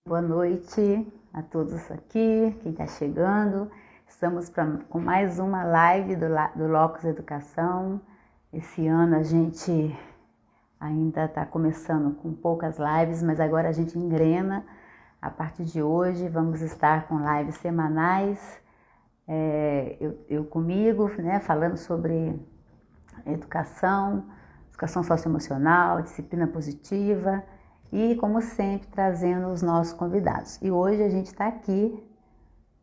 Boa noite a todos aqui, quem está chegando. Estamos com mais uma live do Locus Educação. Esse ano a gente ainda está começando com poucas lives, mas agora a gente engrena. A partir de hoje vamos estar com lives semanais, eu comigo, né, falando sobre educação socioemocional, disciplina positiva e, como sempre, trazendo os nossos convidados. E hoje a gente está aqui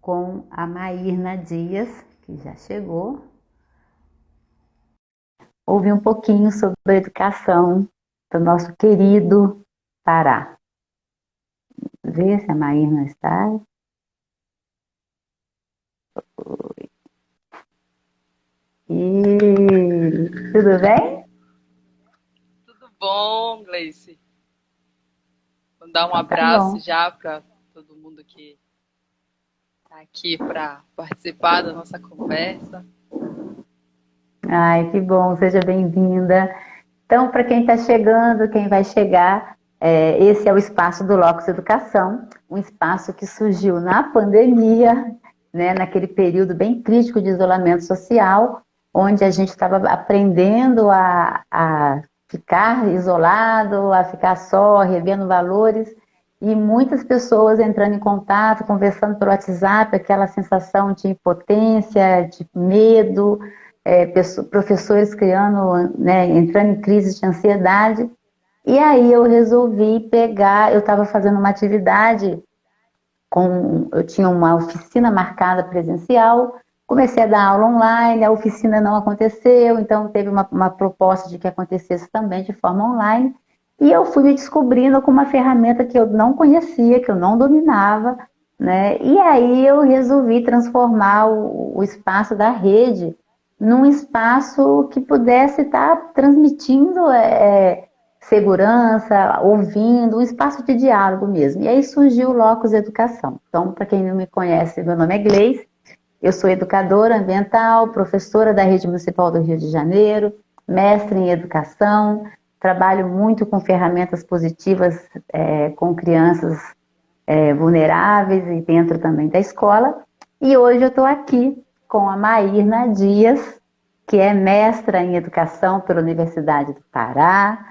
com a Maírna Dias, que já chegou. Ouvir um pouquinho sobre a educação do nosso querido Pará. Vê se a Maírna está. Oi. E tudo bem? Tudo bom, Gleice? Vou dar um Então, abraço já para todo mundo que está aqui para participar da nossa conversa. Ai, que bom, seja bem-vinda. Então, para quem está chegando, quem vai chegar, esse é o espaço do Locus Educação, um espaço que surgiu na pandemia, né, naquele período bem crítico de isolamento social, onde a gente estava aprendendo a ficar isolado, a ficar só, revendo valores, e muitas pessoas entrando em contato, conversando pelo WhatsApp, aquela sensação de impotência, de medo, professores criando, né, entrando em crise de ansiedade. E aí eu resolvi pegar, eu estava fazendo uma atividade, eu tinha uma oficina marcada presencial, comecei a dar aula online, a oficina não aconteceu, então teve uma proposta de que acontecesse também de forma online, e eu fui me descobrindo com uma ferramenta que eu não conhecia, que eu não dominava, né? E aí eu resolvi transformar o espaço da rede num espaço que pudesse estar transmitindo segurança, ouvindo, um espaço de diálogo mesmo. E aí surgiu o Locus Educação. Então, para quem não me conhece, meu nome é Gleice, eu sou educadora ambiental, professora da Rede Municipal do Rio de Janeiro, mestre em educação, trabalho muito com ferramentas positivas com crianças vulneráveis e dentro também da escola. E hoje eu estou aqui com a Maírna Dias, que é mestra em educação pela Universidade do Pará,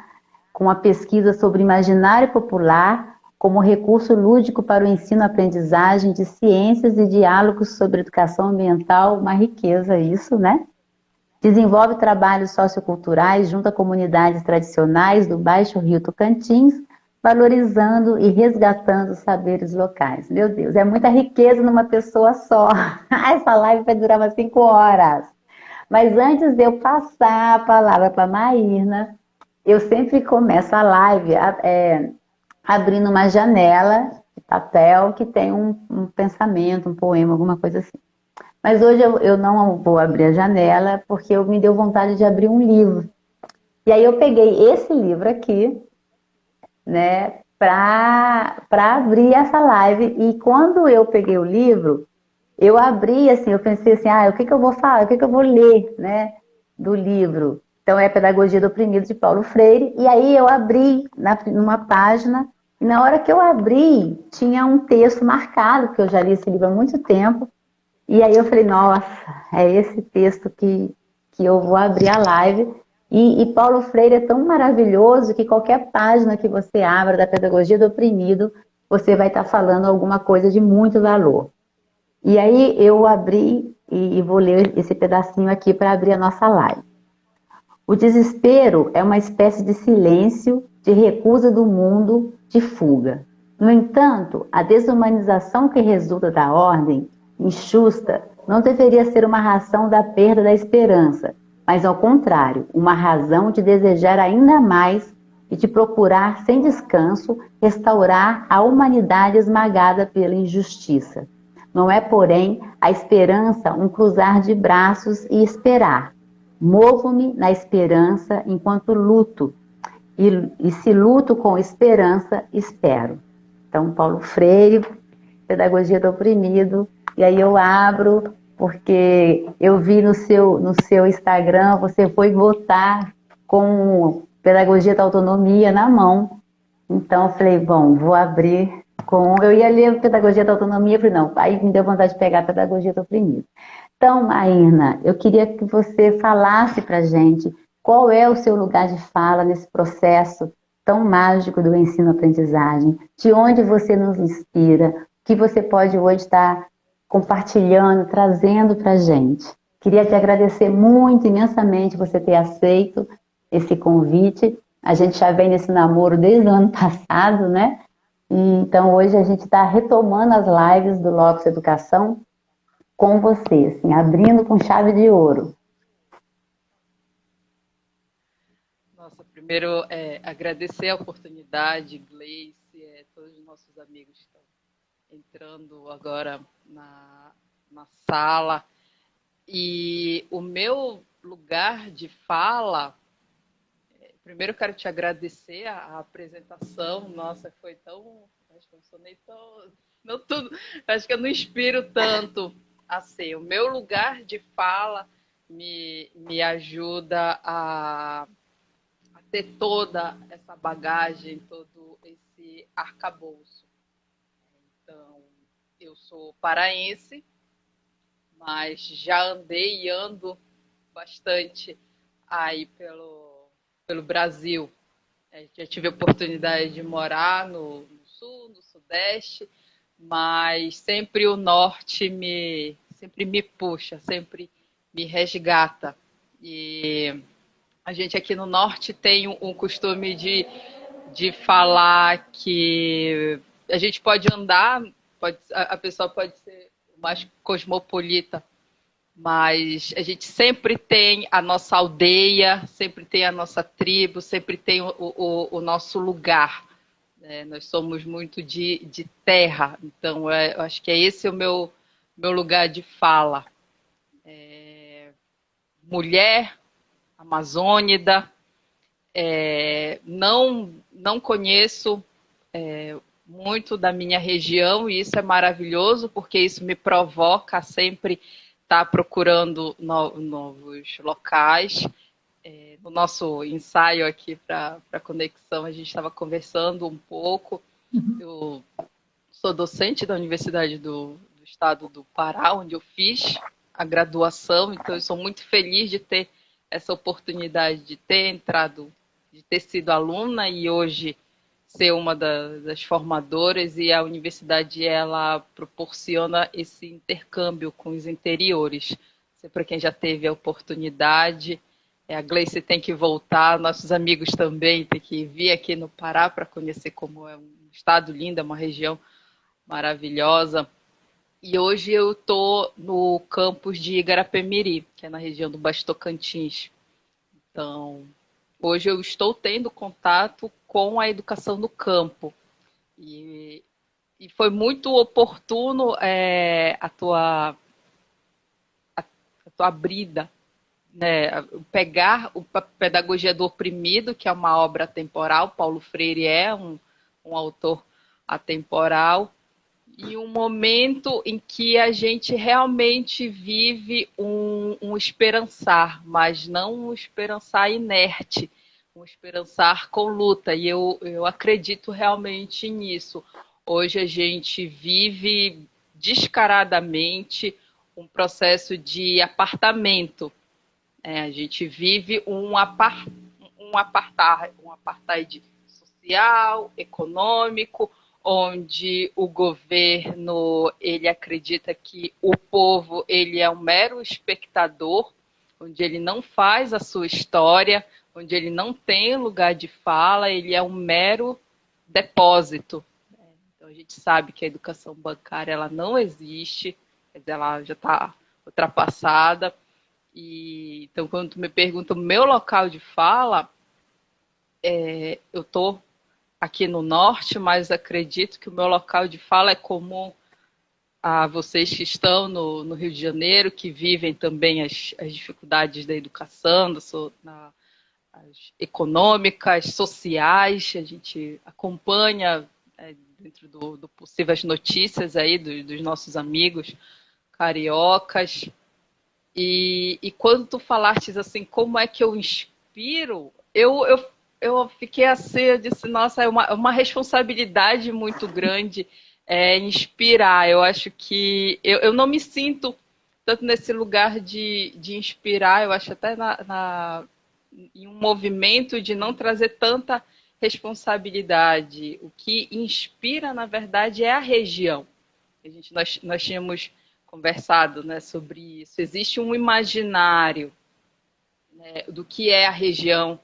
com a pesquisa sobre imaginário popular como recurso lúdico para o ensino-aprendizagem de ciências e diálogos sobre educação ambiental, uma riqueza isso, né? Desenvolve trabalhos socioculturais junto a comunidades tradicionais do Baixo Rio Tocantins, valorizando e resgatando os saberes locais. Meu Deus, é muita riqueza numa pessoa só. Essa live vai durar umas 5 horas. Mas antes de eu passar a palavra para a Maírna, eu sempre começo a live abrindo uma janela de papel que tem um pensamento, um poema, alguma coisa assim. Mas hoje eu não vou abrir a janela porque me deu vontade de abrir um livro. E aí eu peguei esse livro aqui, né, para abrir essa live. E quando eu peguei o livro, eu abri assim, eu pensei assim, o que eu vou falar, o que eu vou ler, né, do livro. Então é Pedagogia do Oprimido, de Paulo Freire. E aí eu abri numa página, e na hora que eu abri, tinha um texto marcado, porque eu já li esse livro há muito tempo. E aí eu falei, nossa, é esse texto que eu vou abrir a live. E Paulo Freire é tão maravilhoso que qualquer página que você abra da Pedagogia do Oprimido, você vai estar falando alguma coisa de muito valor. E aí eu abri e vou ler esse pedacinho aqui para abrir a nossa live. O desespero é uma espécie de silêncio, de recusa do mundo, de fuga. No entanto, a desumanização que resulta da ordem injusta não deveria ser uma razão da perda da esperança, mas ao contrário, uma razão de desejar ainda mais e de procurar sem descanso restaurar a humanidade esmagada pela injustiça. Não é, porém, a esperança um cruzar de braços e esperar. Movo-me na esperança enquanto luto, e se luto com esperança, espero. Então, Paulo Freire, Pedagogia do Oprimido, e aí eu abro, porque eu vi no seu Instagram, você foi votar com Pedagogia da Autonomia na mão. Então, eu falei, bom, vou abrir Eu ia ler Pedagogia da Autonomia, eu falei, não, aí me deu vontade de pegar a Pedagogia do Oprimido. Então, Maína, eu queria que você falasse para a gente qual é o seu lugar de fala nesse processo tão mágico do ensino-aprendizagem, de onde você nos inspira, o que você pode hoje estar compartilhando, trazendo para a gente. Queria te agradecer muito, imensamente, você ter aceito esse convite. A gente já vem nesse namoro desde o ano passado, né? E, então, hoje a gente está retomando as lives do Locus Educação com você, assim, abrindo com chave de ouro. Nossa, primeiro, agradecer a oportunidade, Gleice, todos os nossos amigos que estão entrando agora na sala. E o meu lugar de fala, primeiro eu quero te agradecer a apresentação. Nossa, foi tão... Acho que eu não sou nem tão... Não tudo, acho que eu não inspiro tanto assim. O meu lugar de fala me ajuda a ter toda essa bagagem, todo esse arcabouço. Então, eu sou paraense, mas já andei e ando bastante aí pelo Brasil. Já tive a oportunidade de morar no sul, no sudeste, mas sempre o norte sempre me puxa, sempre me resgata. E a gente aqui no norte tem um costume de falar que a gente pode andar, a pessoa pode ser mais cosmopolita, mas a gente sempre tem a nossa aldeia, sempre tem a nossa tribo, sempre tem o nosso lugar. Nós somos muito de terra, então eu acho que esse é o meu lugar de fala. Mulher amazônida, não conheço muito da minha região, e isso é maravilhoso, porque isso me provoca a sempre estar procurando novos locais. No nosso ensaio aqui para a conexão, a gente estava conversando um pouco. Eu sou docente da Universidade do Estado do Pará, onde eu fiz a graduação, então eu sou muito feliz de ter essa oportunidade de ter entrado, de ter sido aluna e hoje ser uma das formadoras, e a universidade ela proporciona esse intercâmbio com os interiores. Para quem já teve a oportunidade, a Gleice tem que voltar, nossos amigos também têm que vir aqui no Pará para conhecer como é um estado lindo, é uma região maravilhosa. E hoje eu estou no campus de Igarapé-Miri, que é na região do Baixo Tocantins. Então, hoje eu estou tendo contato com a educação no campo. E foi muito oportuno a tua brida, né? Pegar a Pedagogia do Oprimido, que é uma obra atemporal, Paulo Freire é um autor atemporal, e um momento em que a gente realmente vive um esperançar, mas não um esperançar inerte, um esperançar com luta, e eu acredito realmente nisso. Hoje a gente vive descaradamente um processo de apartamento. A gente vive um apartheid social, econômico, onde o governo ele acredita que o povo ele é um mero espectador, onde ele não faz a sua história, onde ele não tem lugar de fala, ele é um mero depósito. Então a gente sabe que a educação bancária ela não existe, ela já está ultrapassada. E então quando tu me pergunta o meu local de fala, eu estou aqui no norte, mas acredito que o meu local de fala é comum a vocês que estão no Rio de Janeiro, que vivem também as dificuldades da educação, as econômicas, sociais. A gente acompanha dentro do possível as notícias aí dos nossos amigos cariocas. E quando tu falastes assim, como é que eu inspiro, eu eu fiquei assim, eu disse, nossa, é uma responsabilidade muito grande inspirar. Eu acho que eu não me sinto tanto nesse lugar de inspirar, eu acho até em um movimento de não trazer tanta responsabilidade. O que inspira, na verdade, é a região. Nós tínhamos conversado, né, sobre isso. Existe um imaginário, né, do que é a região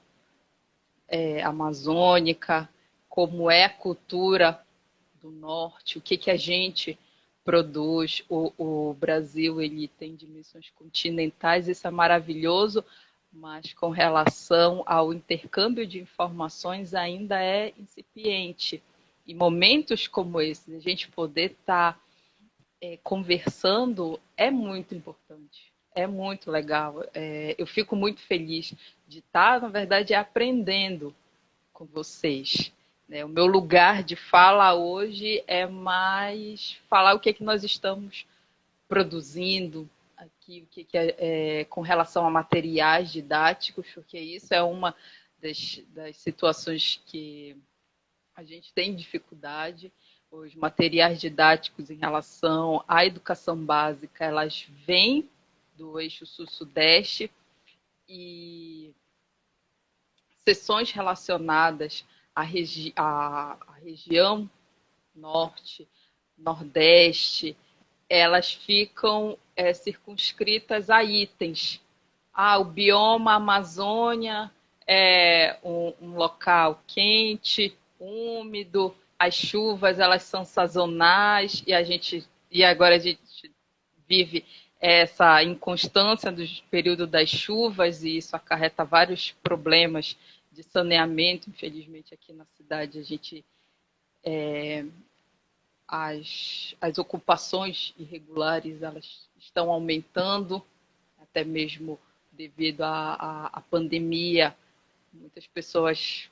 amazônica, como é a cultura do norte, o que a gente produz. O Brasil ele tem dimensões continentais, isso é maravilhoso, mas com relação ao intercâmbio de informações ainda é incipiente. E momentos como esse, a gente poder estar conversando é muito importante, é muito legal. Eu fico muito feliz de estar, na verdade, aprendendo com vocês. O meu lugar de fala hoje é mais falar o que é que nós estamos produzindo aqui, o que é com relação a materiais didáticos, porque isso é uma das situações que a gente tem dificuldade. Os materiais didáticos em relação à educação básica, elas vêm do eixo sul-sudeste e sessões relacionadas à região norte, nordeste, elas ficam circunscritas a itens. O bioma Amazônia é um local quente, úmido, as chuvas elas são sazonais e agora a gente vive essa inconstância do período das chuvas e isso acarreta vários problemas de saneamento. Infelizmente aqui na cidade a gente as ocupações irregulares elas estão aumentando, até mesmo devido à pandemia. Muitas pessoas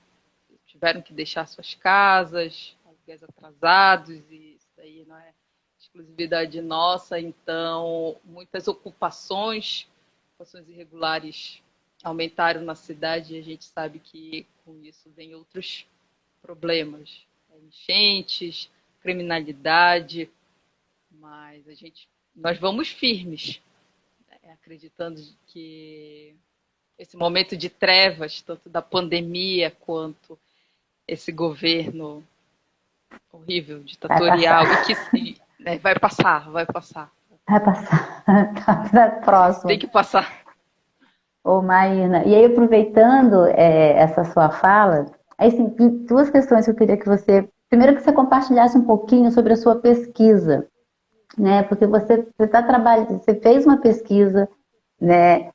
tiveram que deixar suas casas, aluguéis atrasados, e isso aí não é exclusividade nossa. Então, muitas ocupações irregulares aumentaram na cidade e a gente sabe que com isso vem outros problemas, enchentes, criminalidade, mas nós vamos firmes, acreditando que esse momento de trevas, tanto da pandemia quanto esse governo horrível, ditatorial, vai passar. Vai passar. Tá próximo. Tem que passar. Ô, Maína, e aí aproveitando essa sua fala, assim, duas questões que eu queria que você... Primeiro que você compartilhasse um pouquinho sobre a sua pesquisa, né? Porque você está trabalhando, você fez uma pesquisa, né?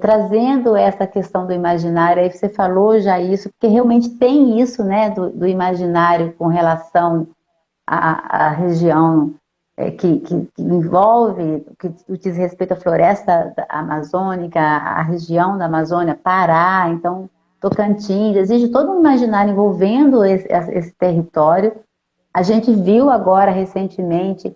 Trazendo essa questão do imaginário, aí você falou já isso, porque realmente tem isso, né, do imaginário com relação à região que envolve, que diz respeito à floresta amazônica, à região da Amazônia, Pará, então Tocantins, existe todo um imaginário envolvendo esse território. A gente viu agora recentemente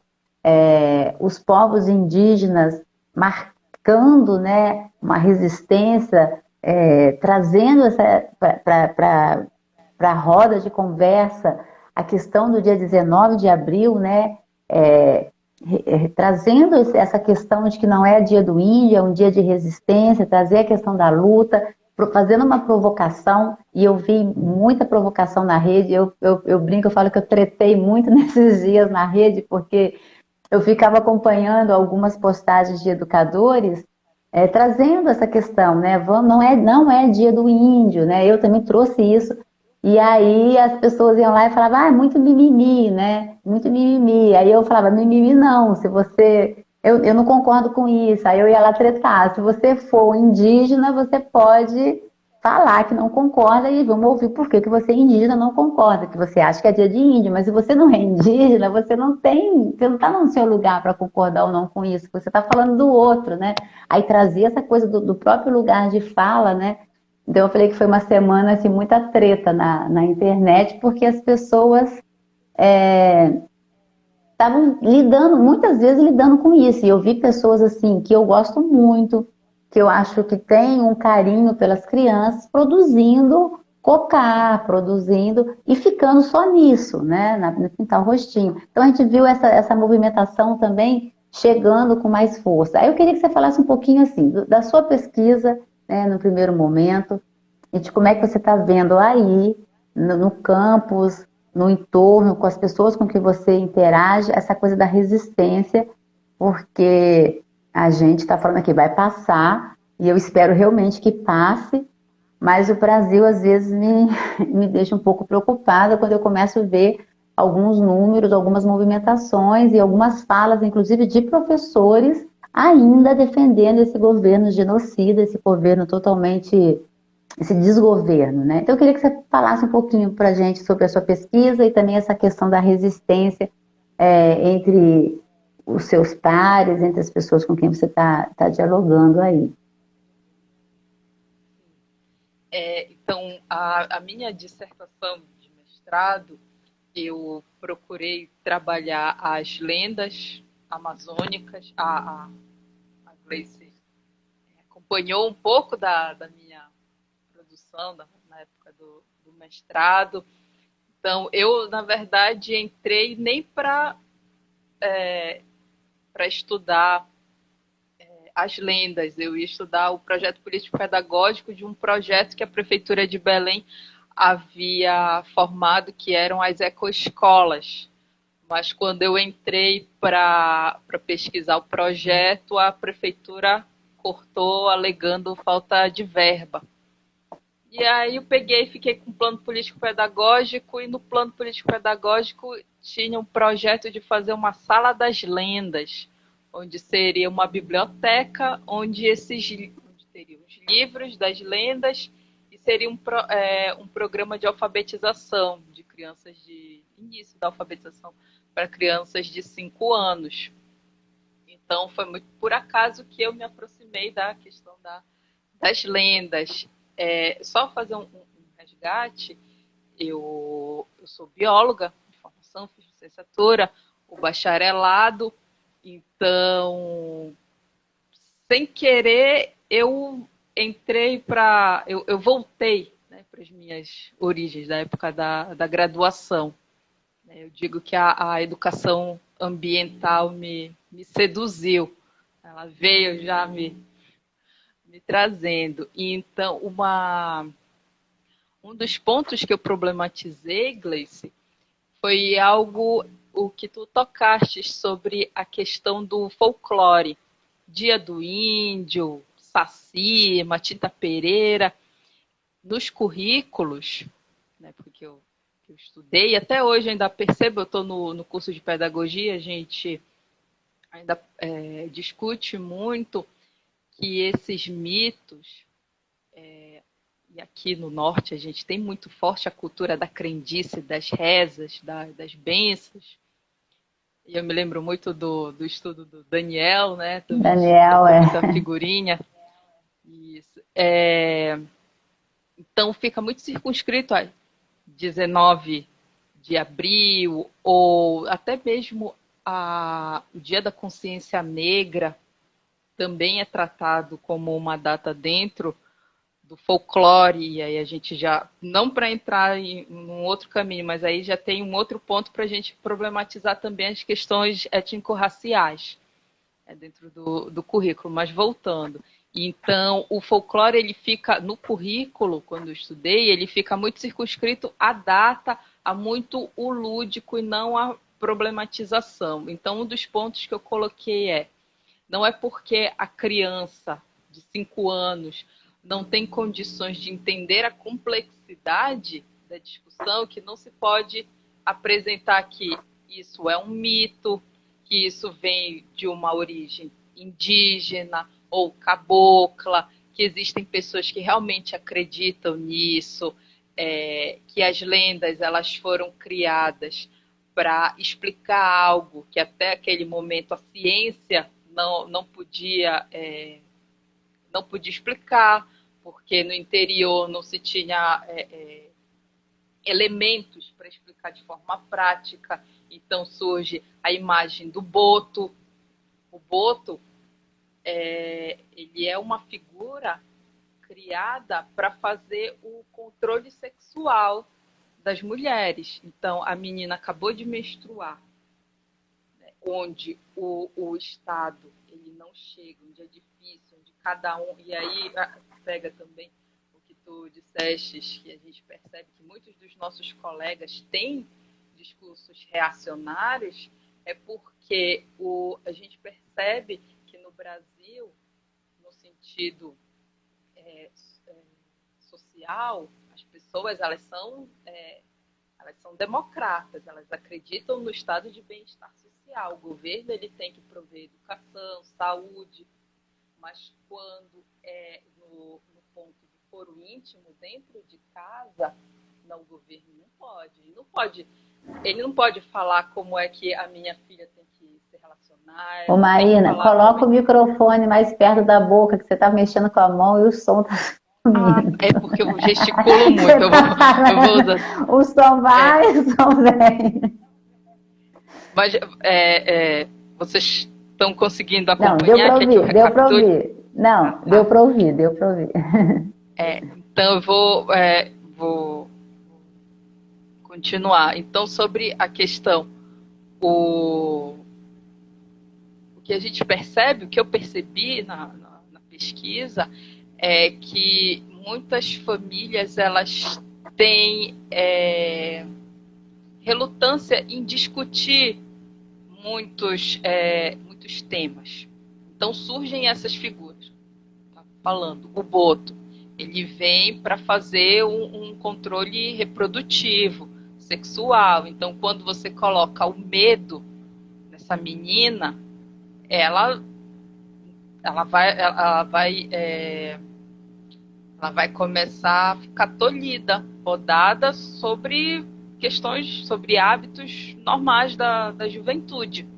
os povos indígenas marcando, né, uma resistência, trazendo para a roda de conversa a questão do dia 19 de abril, né, trazendo essa questão de que não é dia do índio, é um dia de resistência, trazer a questão da luta, fazendo uma provocação, e eu vi muita provocação na rede. Eu brinco, eu falo que eu tretei muito nesses dias na rede, porque eu ficava acompanhando algumas postagens de educadores trazendo essa questão, né? Não é dia do índio, né? Eu também trouxe isso. E aí as pessoas iam lá e falavam, é muito mimimi, né? Muito mimimi. Aí eu falava, mimimi não, se você... Eu não concordo com isso. Aí eu ia lá tretar. Se você for indígena, você pode falar que não concorda e vamos ouvir por que você é indígena não concorda, que você acha que é dia de índio, mas se você não é indígena, você não está no seu lugar para concordar ou não com isso, você está falando do outro, né? Aí trazia essa coisa do próprio lugar de fala, né? Então eu falei que foi uma semana assim, muita treta na internet, porque as pessoas estavam muitas vezes lidando com isso, e eu vi pessoas assim, que eu gosto muito, que eu acho que tem um carinho pelas crianças, produzindo cocar, produzindo e ficando só nisso, né, no Quintal Rostinho. Então a gente viu essa movimentação também chegando com mais força. Aí eu queria que você falasse um pouquinho assim, da sua pesquisa, né, no primeiro momento, e de como é que você está vendo aí, no campus, no entorno, com as pessoas com que você interage, essa coisa da resistência, porque a gente está falando aqui, vai passar, e eu espero realmente que passe, mas o Brasil às vezes me deixa um pouco preocupada quando eu começo a ver alguns números, algumas movimentações e algumas falas, inclusive de professores, ainda defendendo esse governo genocida, esse governo totalmente, esse desgoverno, né? Então eu queria que você falasse um pouquinho para a gente sobre a sua pesquisa e também essa questão da resistência entre os seus pares, entre as pessoas com quem você está dialogando aí. Então, a minha dissertação de mestrado, eu procurei trabalhar as lendas amazônicas. A Gleice acompanhou um pouco da minha produção na época do mestrado. Então, eu, na verdade, entrei nem para estudar as lendas, eu ia estudar o projeto político-pedagógico de um projeto que a Prefeitura de Belém havia formado, que eram as ecoescolas. Mas quando eu entrei para pesquisar o projeto, a Prefeitura cortou, alegando falta de verba. E aí eu peguei e fiquei com o plano político-pedagógico, e no plano político-pedagógico tinha um projeto de fazer uma sala das lendas, onde seria uma biblioteca, onde teriam os livros das lendas, e seria um programa de alfabetização de crianças, de início da alfabetização para crianças de 5 anos. Então foi muito por acaso que eu me aproximei da questão das lendas. Só fazer um resgate, eu sou bióloga de formação, fiz licenciatura, o bacharelado, então, sem querer, eu entrei eu voltei, né, para as minhas origens, da época da graduação. Eu digo que a educação ambiental me seduziu, ela veio já me trazendo. E então, um dos pontos que eu problematizei, Gleice, foi o que tu tocaste sobre a questão do folclore. Dia do Índio, Saci, Matinta Pereira, nos currículos, né, porque eu estudei, e até hoje ainda percebo, eu estou no curso de pedagogia, a gente ainda discute muito que esses mitos, e aqui no norte a gente tem muito forte a cultura da crendice, das rezas, das bênçãos. E eu me lembro muito do estudo do Daniel, né? Daniel, muita figurinha. Isso. Então fica muito circunscrito a 19 de abril, ou até mesmo o Dia da Consciência Negra também é tratado como uma data dentro do folclore, e aí a gente já, não para entrar em um outro caminho, mas aí já tem um outro ponto para a gente problematizar também as questões étnico-raciais dentro do currículo, mas voltando. Então, o folclore, ele fica no currículo, quando eu estudei, ele fica muito circunscrito à data, a muito o lúdico e não a problematização. Então, um dos pontos que eu coloquei não é porque a criança de 5 anos não tem condições de entender a complexidade da discussão que não se pode apresentar que isso é um mito, que isso vem de uma origem indígena ou cabocla, que existem pessoas que realmente acreditam nisso, que as lendas elas foram criadas para explicar algo que até aquele momento a ciência não podia explicar, porque no interior não se tinha elementos para explicar de forma prática. Então surge a imagem do boto. O boto ele é uma figura criada para fazer o controle sexual das mulheres. Então, a menina acabou de menstruar, né, onde o Estado ele não chega, onde é difícil, onde cada um... E aí pega também o que tu disseste, que a gente percebe que muitos dos nossos colegas têm discursos reacionários, é porque a gente percebe que no Brasil, no sentido social, as pessoas elas são democratas, elas acreditam no estado de bem-estar social. O governo ele tem que prover educação, saúde, mas quando é no ponto do foro íntimo, dentro de casa, não, o governo não pode. Ele não pode falar como é que a minha filha tem que se relacionar. Ô Marina, coloca o microfone mais perto da boca, que você tá mexendo com a mão e o som tá sumindo. É porque eu gesticulo muito. Eu vou usar. O som vai, o som vem. Mas vocês estão conseguindo acompanhar? Não, deu para ouvir. Não, deu para ouvir. Então eu vou continuar. Então, sobre a questão, o que a gente percebe, o que eu percebi na pesquisa, é que muitas famílias elas têm relutância em discutir muitos temas. Então surgem essas figuras. Tá falando, o boto, ele vem para fazer um controle reprodutivo, sexual. Então, quando você coloca o medo nessa menina, ela vai começar a ficar tolhida, podada sobre questões, sobre hábitos normais da juventude.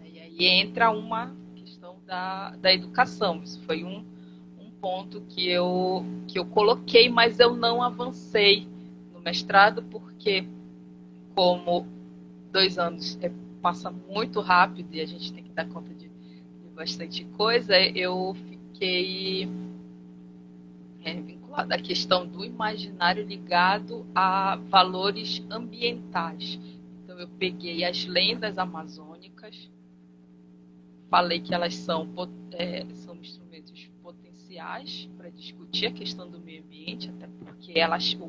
E aí entra uma questão da educação. Isso foi um ponto que eu coloquei, mas eu não avancei no mestrado, porque como 2 anos passa muito rápido e a gente tem que dar conta de bastante coisa, eu fiquei vinculada à questão do imaginário ligado a valores ambientais. Então eu peguei as lendas amazônicas, falei que elas são instrumentos potenciais para discutir a questão do meio ambiente, até porque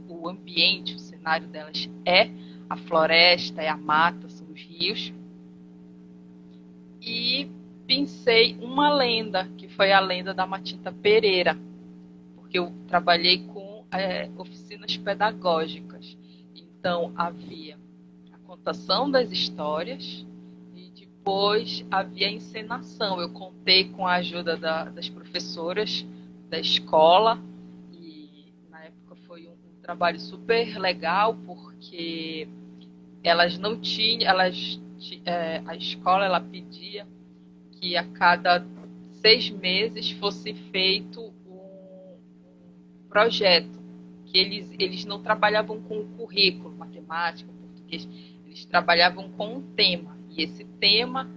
o ambiente, o cenário delas é a floresta, é a mata, são os rios. E pensei uma lenda, que foi a lenda da Matinta Pereira, porque eu trabalhei com oficinas pedagógicas. Então, havia a contação das histórias e depois havia a encenação. Eu contei com a ajuda das professoras da escola e, na época, foi um trabalho super legal, porque elas não tinham... a escola ela pedia que a cada 6 meses fosse feito um projeto, que eles não trabalhavam com o currículo, matemática, português, eles trabalhavam com um tema, e esse tema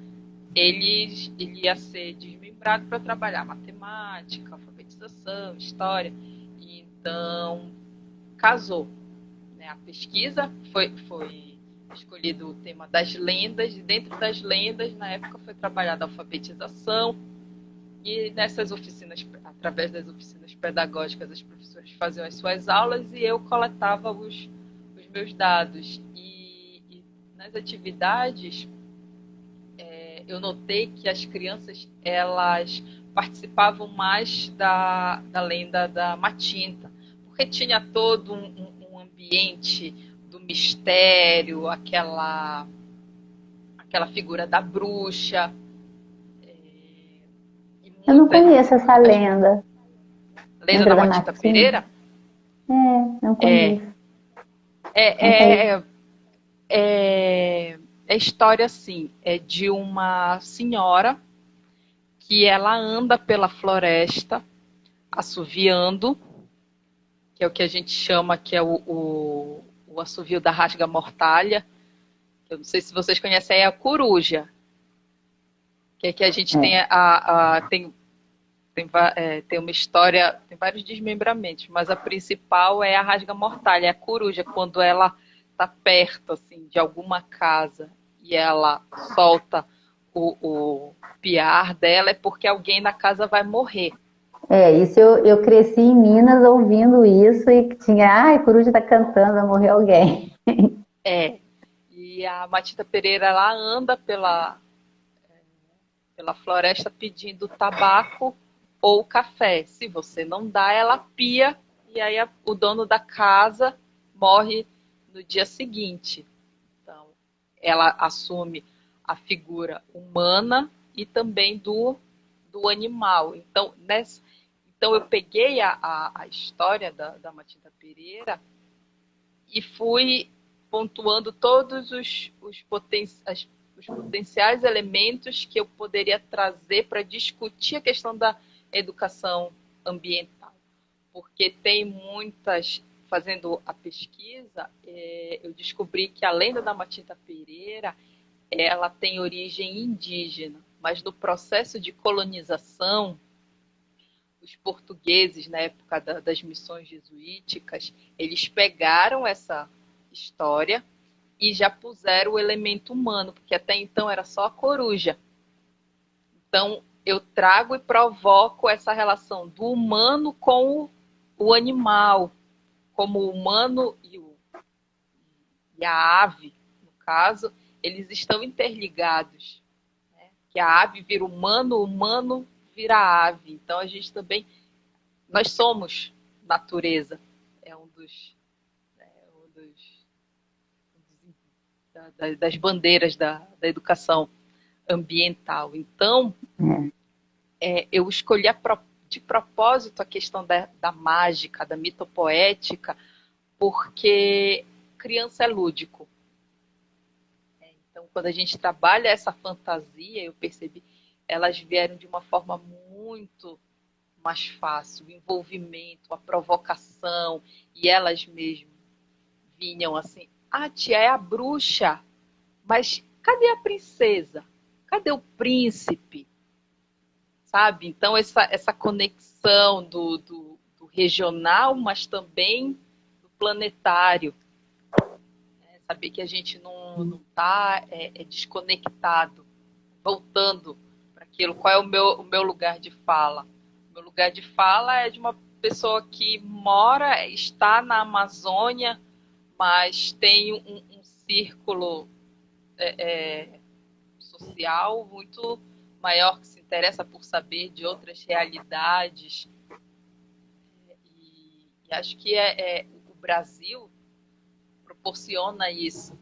ele ia ser desmembrado para trabalhar matemática, alfabetização, história. Então, casou, né? A pesquisa foi escolhido o tema das lendas, e dentro das lendas, na época, foi trabalhada a alfabetização, e nessas oficinas, através das oficinas pedagógicas, as professoras faziam as suas aulas e eu coletava os meus dados. E nas atividades, eu notei que as crianças elas participavam mais da lenda da Matinta, porque tinha todo um ambiente do mistério, aquela figura da bruxa. Eu não conheço essa lenda. Lenda da Matinta Pereira? Não conheço. É história, assim, é de uma senhora que ela anda pela floresta assoviando, que é o que a gente chama, que é o assovio da rasga-mortalha. Eu não sei se vocês conhecem, é a coruja. Que é que a gente tem tem uma história, tem vários desmembramentos, mas a principal é a rasga-mortalha, é a coruja, quando ela está perto assim, de alguma casa e ela solta o piar dela, é porque alguém na casa vai morrer. Isso eu cresci em Minas ouvindo isso e que tinha, ai, coruja tá cantando, vai morrer alguém. E a Matita Pereira, ela anda pela floresta pedindo tabaco ou café. Se você não dá, ela pia e aí o dono da casa morre no dia seguinte. Então, ela assume a figura humana e também do animal. Então eu peguei a história da Matilda Pereira e fui pontuando todos os potenciais elementos que eu poderia trazer para discutir a questão da educação ambiental. Porque tem muitas, fazendo a pesquisa, eu descobri que a lenda da Matilda Pereira, ela tem origem indígena, mas no processo de colonização, os portugueses, na época das missões jesuíticas, eles pegaram essa história e já puseram o elemento humano, porque até então era só a coruja. Então, eu trago e provoco essa relação do humano com o animal, como o humano e a ave, no caso, eles estão interligados. Né? Que a ave vira humano, o humano vira ave. Então, a gente também... Nós somos natureza. É um das bandeiras da educação ambiental. Então, eu escolhi de propósito a questão da mágica, da mitopoética, porque criança é lúdico. Então, quando a gente trabalha essa fantasia, eu percebi, elas vieram de uma forma muito mais fácil, o envolvimento, a provocação, e elas mesmas vinham assim, tia, é a bruxa, mas cadê a princesa? Cadê o príncipe? Sabe? Então, essa conexão do regional, mas também do planetário. Saber que a gente não está desconectado, voltando para aquilo. Qual é o meu lugar de fala? O meu lugar de fala é de uma pessoa que está na Amazônia, mas tem um círculo social muito maior, que se interessa por saber de outras realidades. E acho que o Brasil proporciona isso.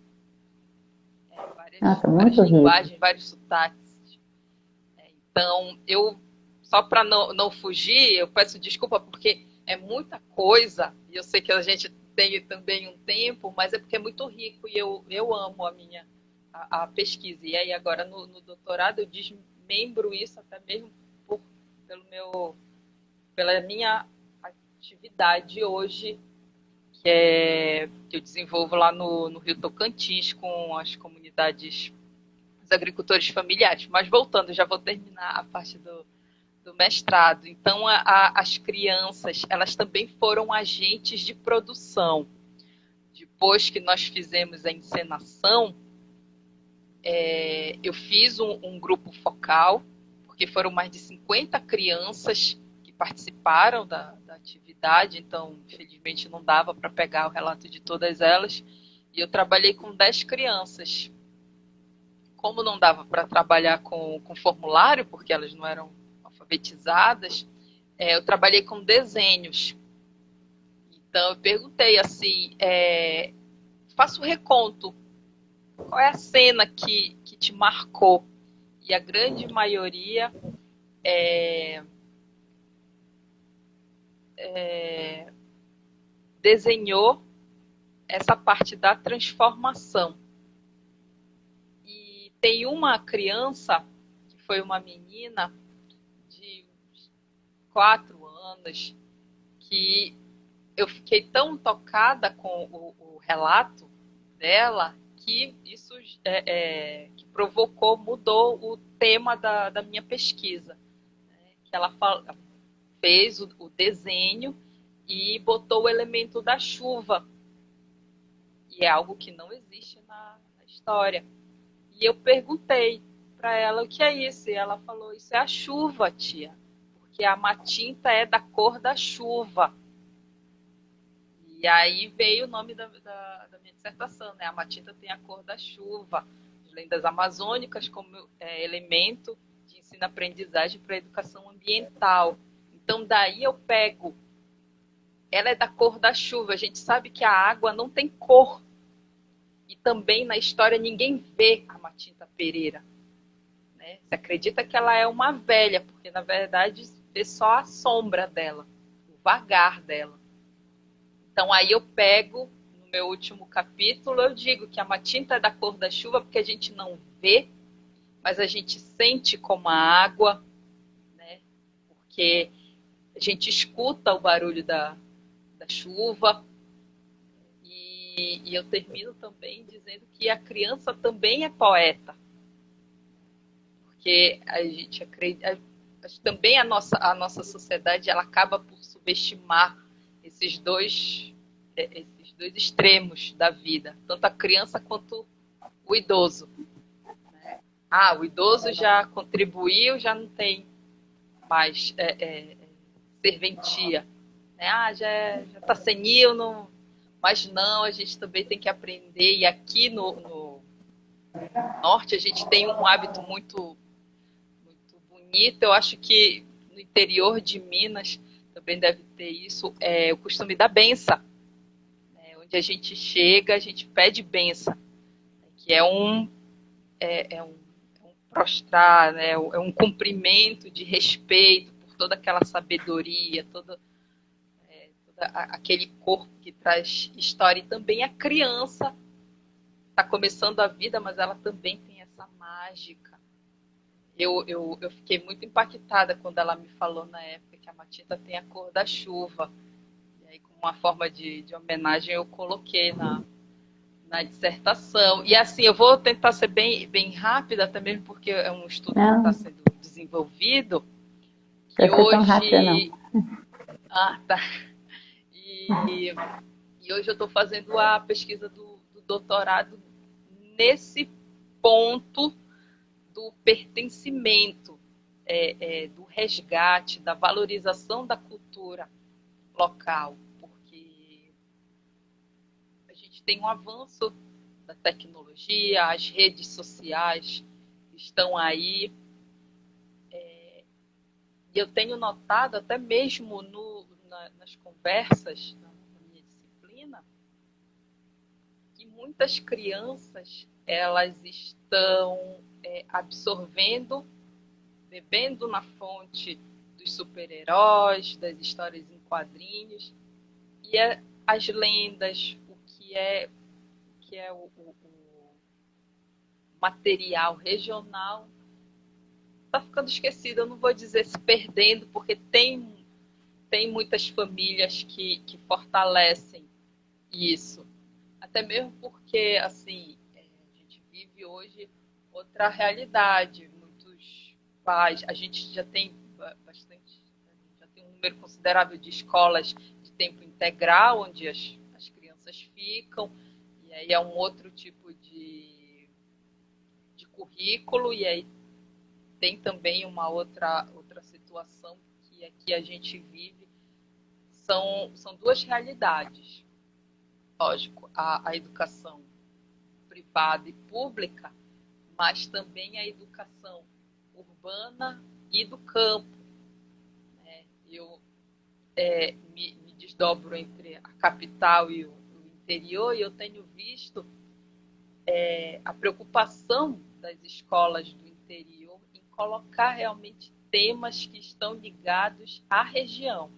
Várias linguagens, vários sotaques. Então, só para não fugir, eu peço desculpa porque é muita coisa, e eu sei que a gente tem também um tempo, mas é porque é muito rico e eu amo a pesquisa. E aí agora no doutorado eu desmembro isso até mesmo pela minha atividade hoje, que eu desenvolvo lá no Rio Tocantins com as comunidades, os agricultores familiares. Mas voltando, já vou terminar a parte do mestrado. Então, as crianças, elas também foram agentes de produção. Depois que nós fizemos a encenação, eu fiz um grupo focal, porque foram mais de 50 crianças que participaram da atividade, então, infelizmente, não dava para pegar o relato de todas elas, e eu trabalhei com 10 crianças. Como não dava para trabalhar com formulário, porque elas não eram alfabetizadas, eu trabalhei com desenhos. Então, eu perguntei assim, faça o reconto. Qual é a cena que te marcou? E a grande maioria desenhou essa parte da transformação. E tem uma criança, que foi uma menina de 4 anos, que eu fiquei tão tocada com o relato dela que isso que mudou o tema da minha pesquisa, né? que ela fez o desenho e botou o elemento da chuva. E é algo que não existe na história. E eu perguntei para ela o que é isso. E ela falou, isso é a chuva, tia. Porque a matinta é da cor da chuva. E aí veio o nome da minha dissertação, né? A matinta tem a cor da chuva. As lendas amazônicas como elemento de ensino-aprendizagem para a educação ambiental. Então, daí eu pego. Ela é da cor da chuva. A gente sabe que a água não tem cor. E também na história ninguém vê a Matinta Pereira. Né? Se acredita que ela é uma velha, porque na verdade é só a sombra dela, o vagar dela. Então aí eu pego, no meu último capítulo, eu digo que a Matinta é da cor da chuva porque a gente não vê, mas a gente sente como a água, né? Porque a gente escuta o barulho da chuva. E eu termino também dizendo que a criança também é poeta. Porque a gente acredita, também a nossa sociedade ela acaba por subestimar esses dois extremos da vida, tanto a criança quanto o idoso. Né? O idoso já contribuiu, já não tem mais serventia. Né? Já está senil, não... Mas não, a gente também tem que aprender. E aqui no norte a gente tem um hábito muito, muito bonito. Eu acho que no interior de Minas também deve ter isso. É o costume da benção. Né? Onde a gente chega, a gente pede benção. Que é um prostrar, né? É um cumprimento de respeito por toda aquela sabedoria, aquele corpo que traz história. E também a criança está começando a vida, mas ela também tem essa mágica. Eu fiquei muito impactada quando ela me falou na época que a Matinta tem a cor da chuva. E aí, como uma forma de homenagem, eu coloquei na dissertação. E assim, eu vou tentar ser bem rápida também, porque é um estudo que está sendo desenvolvido. Que hoje... tão rápida, não. Tá. E hoje eu estou fazendo a pesquisa do doutorado nesse ponto do pertencimento, do resgate, da valorização da cultura local, porque a gente tem um avanço da tecnologia, as redes sociais estão aí, e eu tenho notado até mesmo nas conversas, na minha disciplina, que muitas crianças elas estão absorvendo, bebendo na fonte dos super-heróis, das histórias em quadrinhos, e as lendas, o que é o material regional, está ficando esquecido. Eu não vou dizer se perdendo, porque tem muitas famílias que fortalecem isso. Até mesmo porque, assim, a gente vive hoje outra realidade. Muitos pais, a gente já tem já tem um número considerável de escolas de tempo integral, onde as crianças ficam, e aí é um outro tipo de currículo, e aí tem também uma outra situação que aqui a gente vive. São duas realidades. Lógico, a educação privada e pública, mas também a educação urbana e do campo. Né? Eu me desdobro entre a capital e o interior, e eu tenho visto a preocupação das escolas do interior em colocar realmente temas que estão ligados à região.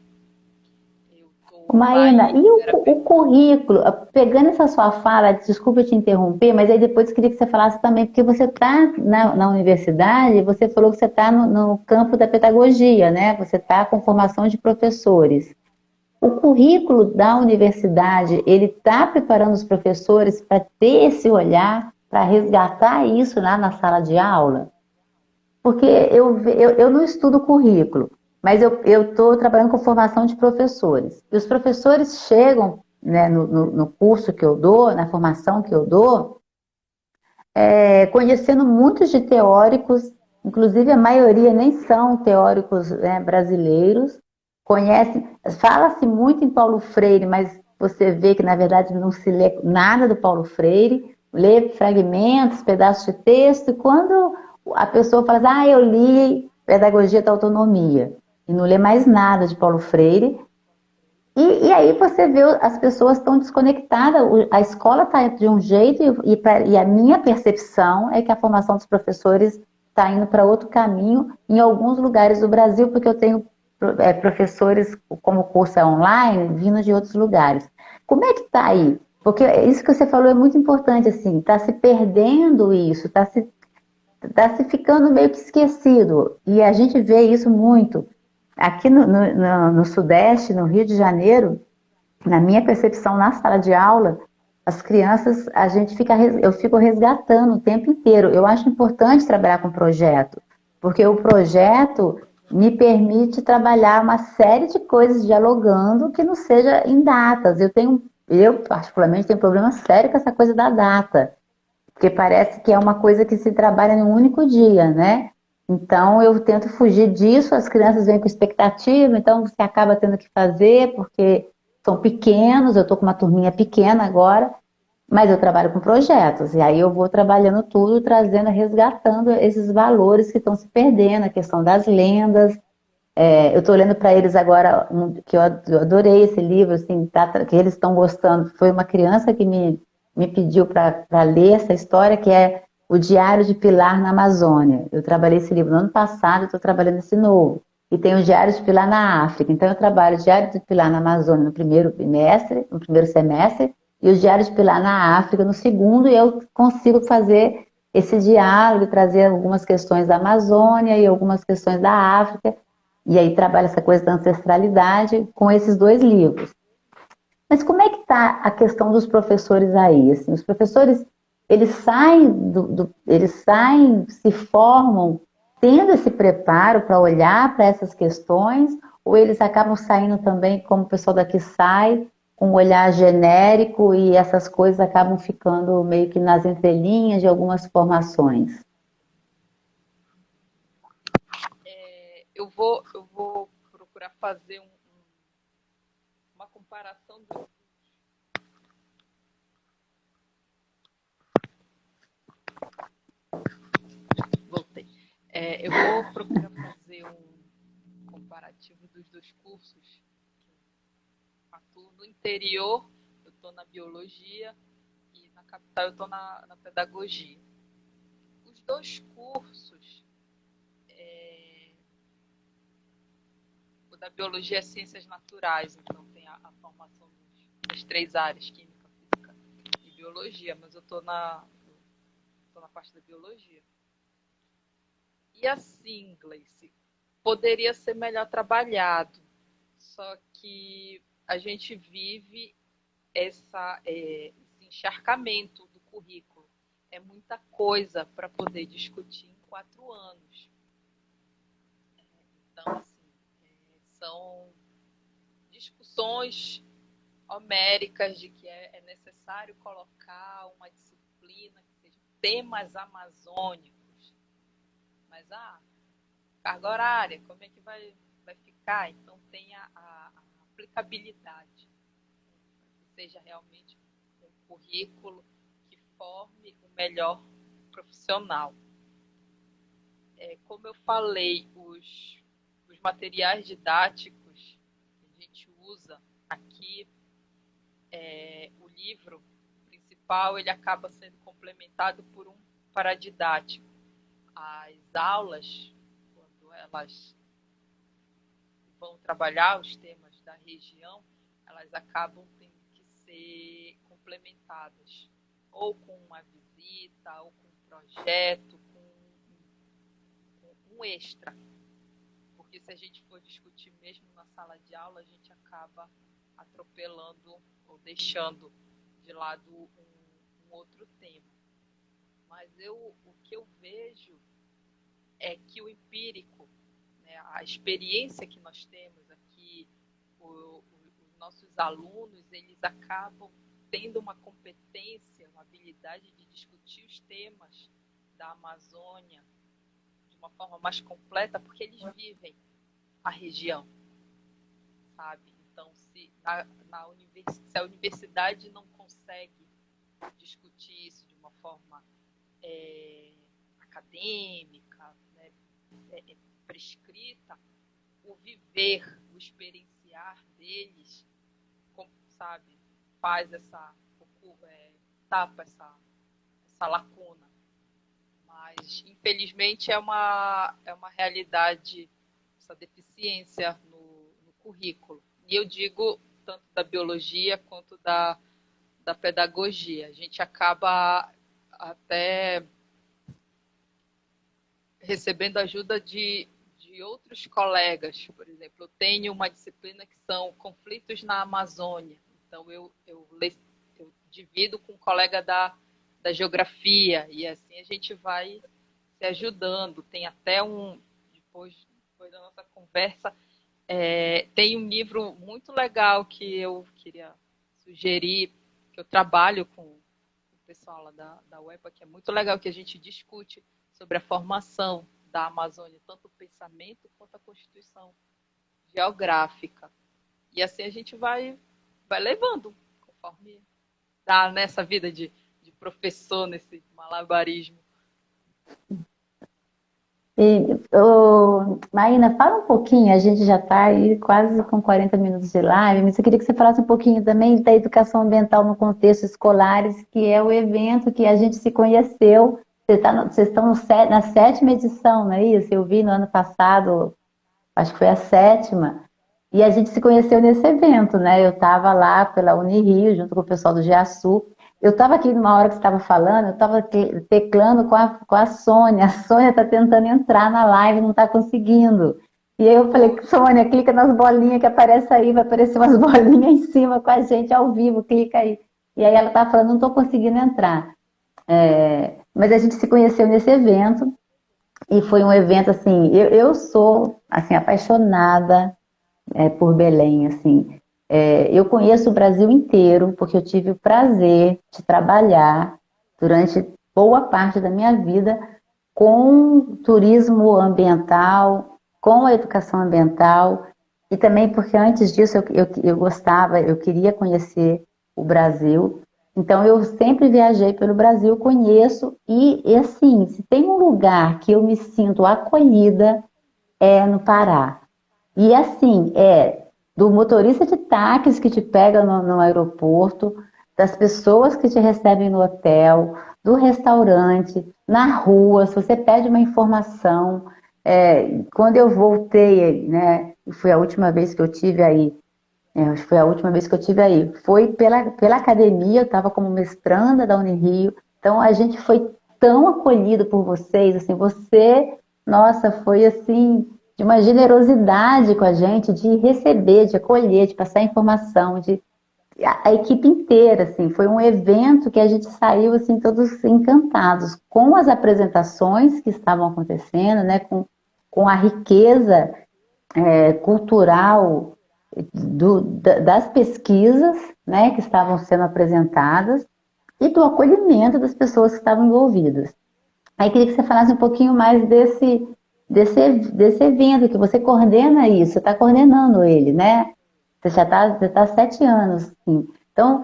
Maína, e o currículo, pegando essa sua fala, desculpa te interromper, mas aí depois eu queria que você falasse também, porque você está na universidade, você falou que você está no campo da pedagogia, né? Você está com formação de professores. O currículo da universidade, ele está preparando os professores para ter esse olhar, para resgatar isso lá na sala de aula? Porque eu não estudo currículo, Mas eu estou trabalhando com formação de professores. E os professores chegam, né, no curso que eu dou, na formação que eu dou, conhecendo muitos de teóricos, inclusive a maioria nem são teóricos, né, brasileiros, conhecem, fala-se muito em Paulo Freire, mas você vê que na verdade não se lê nada do Paulo Freire, lê fragmentos, pedaços de texto, e quando a pessoa fala assim, eu li Pedagogia da Autonomia, e não lê mais nada de Paulo Freire, e aí você vê as pessoas estão desconectadas, a escola está de um jeito e a minha percepção é que a formação dos professores está indo para outro caminho em alguns lugares do Brasil, porque eu tenho professores, como o curso é online, vindo de outros lugares. Como é que está aí? Porque isso que você falou é muito importante, assim, está se perdendo isso, está se ficando meio que esquecido. E a gente vê isso muito. Aqui no Sudeste, no Rio de Janeiro, na minha percepção, na sala de aula, as crianças, eu fico resgatando o tempo inteiro. Eu acho importante trabalhar com projeto, porque o projeto me permite trabalhar uma série de coisas dialogando que não seja em datas. Eu particularmente tenho problema sério com essa coisa da data, porque parece que é uma coisa que se trabalha em um único dia, né? Então eu tento fugir disso, as crianças vêm com expectativa, então você acaba tendo que fazer, porque são pequenos, eu estou com uma turminha pequena agora, mas eu trabalho com projetos, e aí eu vou trabalhando tudo, trazendo, resgatando esses valores que estão se perdendo, a questão das lendas. Eu estou lendo para eles agora, que eu adorei esse livro, assim, que eles estão gostando. Foi uma criança que me pediu para ler essa história, que é O Diário de Pilar na Amazônia. Eu trabalhei esse livro no ano passado, estou trabalhando esse novo. E tem o Diário de Pilar na África. Então eu trabalho o Diário de Pilar na Amazônia no primeiro semestre, e o Diário de Pilar na África no segundo, e eu consigo fazer esse diálogo e trazer algumas questões da Amazônia e algumas questões da África, e aí trabalha essa coisa da ancestralidade com esses dois livros. Mas como é que está a questão dos professores aí? Assim, os professores, eles saem, se formam tendo esse preparo para olhar para essas questões, ou eles acabam saindo também, como o pessoal daqui sai, com um olhar genérico e essas coisas acabam ficando meio que nas entrelinhas de algumas formações? Eu vou procurar fazer uma comparação do. Voltei. Eu vou procurar fazer um comparativo dos dois cursos. Atuo no interior, eu estou na biologia, e na capital eu estou na pedagogia. Os dois cursos, o da biologia é ciências naturais, então tem a formação das três áreas, química, física e biologia, mas eu estou na parte da biologia. E assim, Gleice, poderia ser melhor trabalhado, só que a gente vive esse encharcamento do currículo. É muita coisa para poder discutir em 4 anos. Então, assim, são discussões homéricas de que é necessário colocar uma disciplina que seja temas amazônicos. Mas carga horária, como é que vai ficar? Então tem a aplicabilidade, que seja realmente um currículo que forme o melhor profissional. Como eu falei, os materiais didáticos que a gente usa aqui, o livro principal, ele acaba sendo complementado por um paradidático. As aulas, quando elas vão trabalhar os temas da região, elas acabam tendo que ser complementadas, ou com uma visita, ou com um projeto, com um extra. Porque se a gente for discutir mesmo na sala de aula, a gente acaba atropelando ou deixando de lado um outro tema. Mas o que eu vejo é que o empírico, né? A experiência que nós temos aqui, os nossos alunos, eles acabam tendo uma competência, uma habilidade de discutir os temas da Amazônia de uma forma mais completa, porque eles vivem a região, sabe? Então, se a universidade não consegue discutir isso de uma forma acadêmica, né, prescrita, o viver, o experienciar deles, sabe, faz tapa essa lacuna. Mas, infelizmente, é uma realidade, essa deficiência no currículo. E eu digo tanto da biologia quanto da pedagogia. A gente acaba até recebendo ajuda de outros colegas. Por exemplo, eu tenho uma disciplina que são conflitos na Amazônia. Então, eu divido com um colega da geografia, e assim a gente vai se ajudando. Tem até depois da nossa conversa, tem um livro muito legal que eu queria sugerir, que eu trabalho com o pessoal lá da UEPA, que é muito legal, que a gente discute sobre a formação da Amazônia, tanto o pensamento quanto a constituição geográfica. E assim a gente vai levando, conforme dá nessa vida de professor, nesse malabarismo. Maína, fala um pouquinho, a gente já está aí quase com 40 minutos de live, mas eu queria que você falasse um pouquinho também da educação ambiental no contexto escolares, que é o evento que a gente se conheceu. Vocês estão na 7ª edição, não é isso? Eu vi no ano passado, acho que foi a 7ª, e a gente se conheceu nesse evento, né? Eu estava lá pela Unirio, junto com o pessoal do GEASU. Eu estava aqui numa hora que você estava falando, eu estava teclando com a Sônia. A Sônia está tentando entrar na live, não está conseguindo. E aí eu falei, Sônia, clica nas bolinhas que aparece aí, vai aparecer umas bolinhas em cima com a gente ao vivo, clica aí. E aí ela estava falando, não estou conseguindo entrar. Mas a gente se conheceu nesse evento, e foi um evento, assim, eu sou, assim, apaixonada por Belém, assim. Eu conheço o Brasil inteiro, porque eu tive o prazer de trabalhar durante boa parte da minha vida com turismo ambiental, com a educação ambiental, e também porque antes disso eu queria conhecer o Brasil. Então eu sempre viajei pelo Brasil, conheço, e assim, se tem um lugar que eu me sinto acolhida, é no Pará. E assim, do motorista de táxi que te pega no aeroporto, das pessoas que te recebem no hotel, do restaurante, na rua, se você pede uma informação. Quando eu voltei, né, foi a última vez que eu tive aí, acho que foi a última vez que eu tive aí, foi pela academia, eu estava como mestranda da Unirio, então a gente foi tão acolhido por vocês, assim, nossa, foi assim, de uma generosidade com a gente, de receber, de acolher, de passar informação, a equipe inteira, assim, foi um evento que a gente saiu, assim, todos encantados com as apresentações que estavam acontecendo, né, com a riqueza cultural das pesquisas, né, que estavam sendo apresentadas, e do acolhimento das pessoas que estavam envolvidas. Aí queria que você falasse um pouquinho mais desse evento, que você coordena isso, você está coordenando ele, né? Você já está há 7 anos. Assim. Então,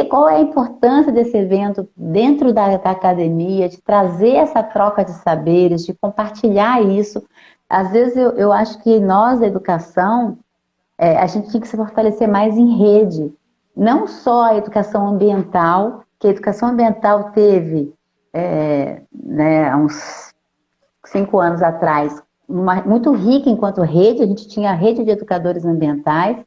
qual é a importância desse evento dentro da academia, de trazer essa troca de saberes, de compartilhar isso? Às vezes eu acho que nós, da educação, a gente tinha que se fortalecer mais em rede. Não só a educação ambiental, que a educação ambiental teve, há uns 5 anos atrás, muito rica enquanto rede, a gente tinha a rede de educadores ambientais.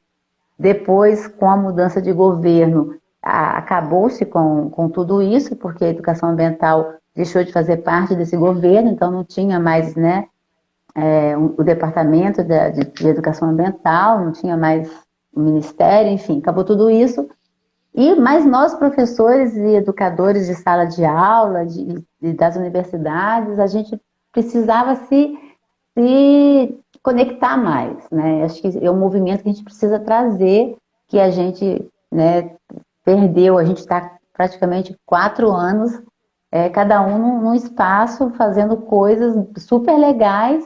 Depois, com a mudança de governo, acabou-se com tudo isso, porque a educação ambiental deixou de fazer parte desse governo, então não tinha mais, né, o departamento de educação ambiental, não tinha mais o ministério, enfim, acabou tudo isso. Mas nós, professores e educadores de sala de aula, das universidades, a gente precisava se conectar mais, né? Acho que é um movimento que a gente precisa trazer, que a gente, né, perdeu. A gente está praticamente 4 anos, cada um num espaço, fazendo coisas super legais,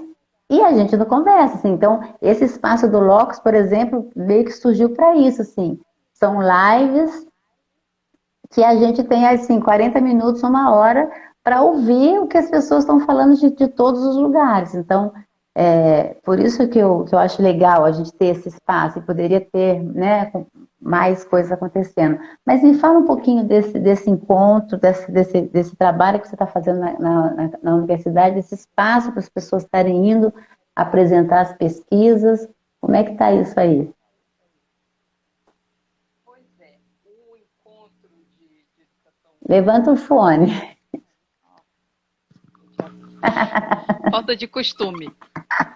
e a gente não conversa, assim. Então, esse espaço do Locus, por exemplo, meio que surgiu para isso, assim. São lives que a gente tem, assim, 40 minutos, 1 hora, para ouvir o que as pessoas estão falando de todos os lugares. Então, por isso que eu acho legal a gente ter esse espaço, e poderia ter, né, mais coisas acontecendo. Mas me fala um pouquinho desse encontro, desse trabalho que você está fazendo na universidade, desse espaço para as pessoas estarem indo apresentar as pesquisas. Como é que está isso aí? Pois é, o encontro de educação Levanta o fone. falta de costume.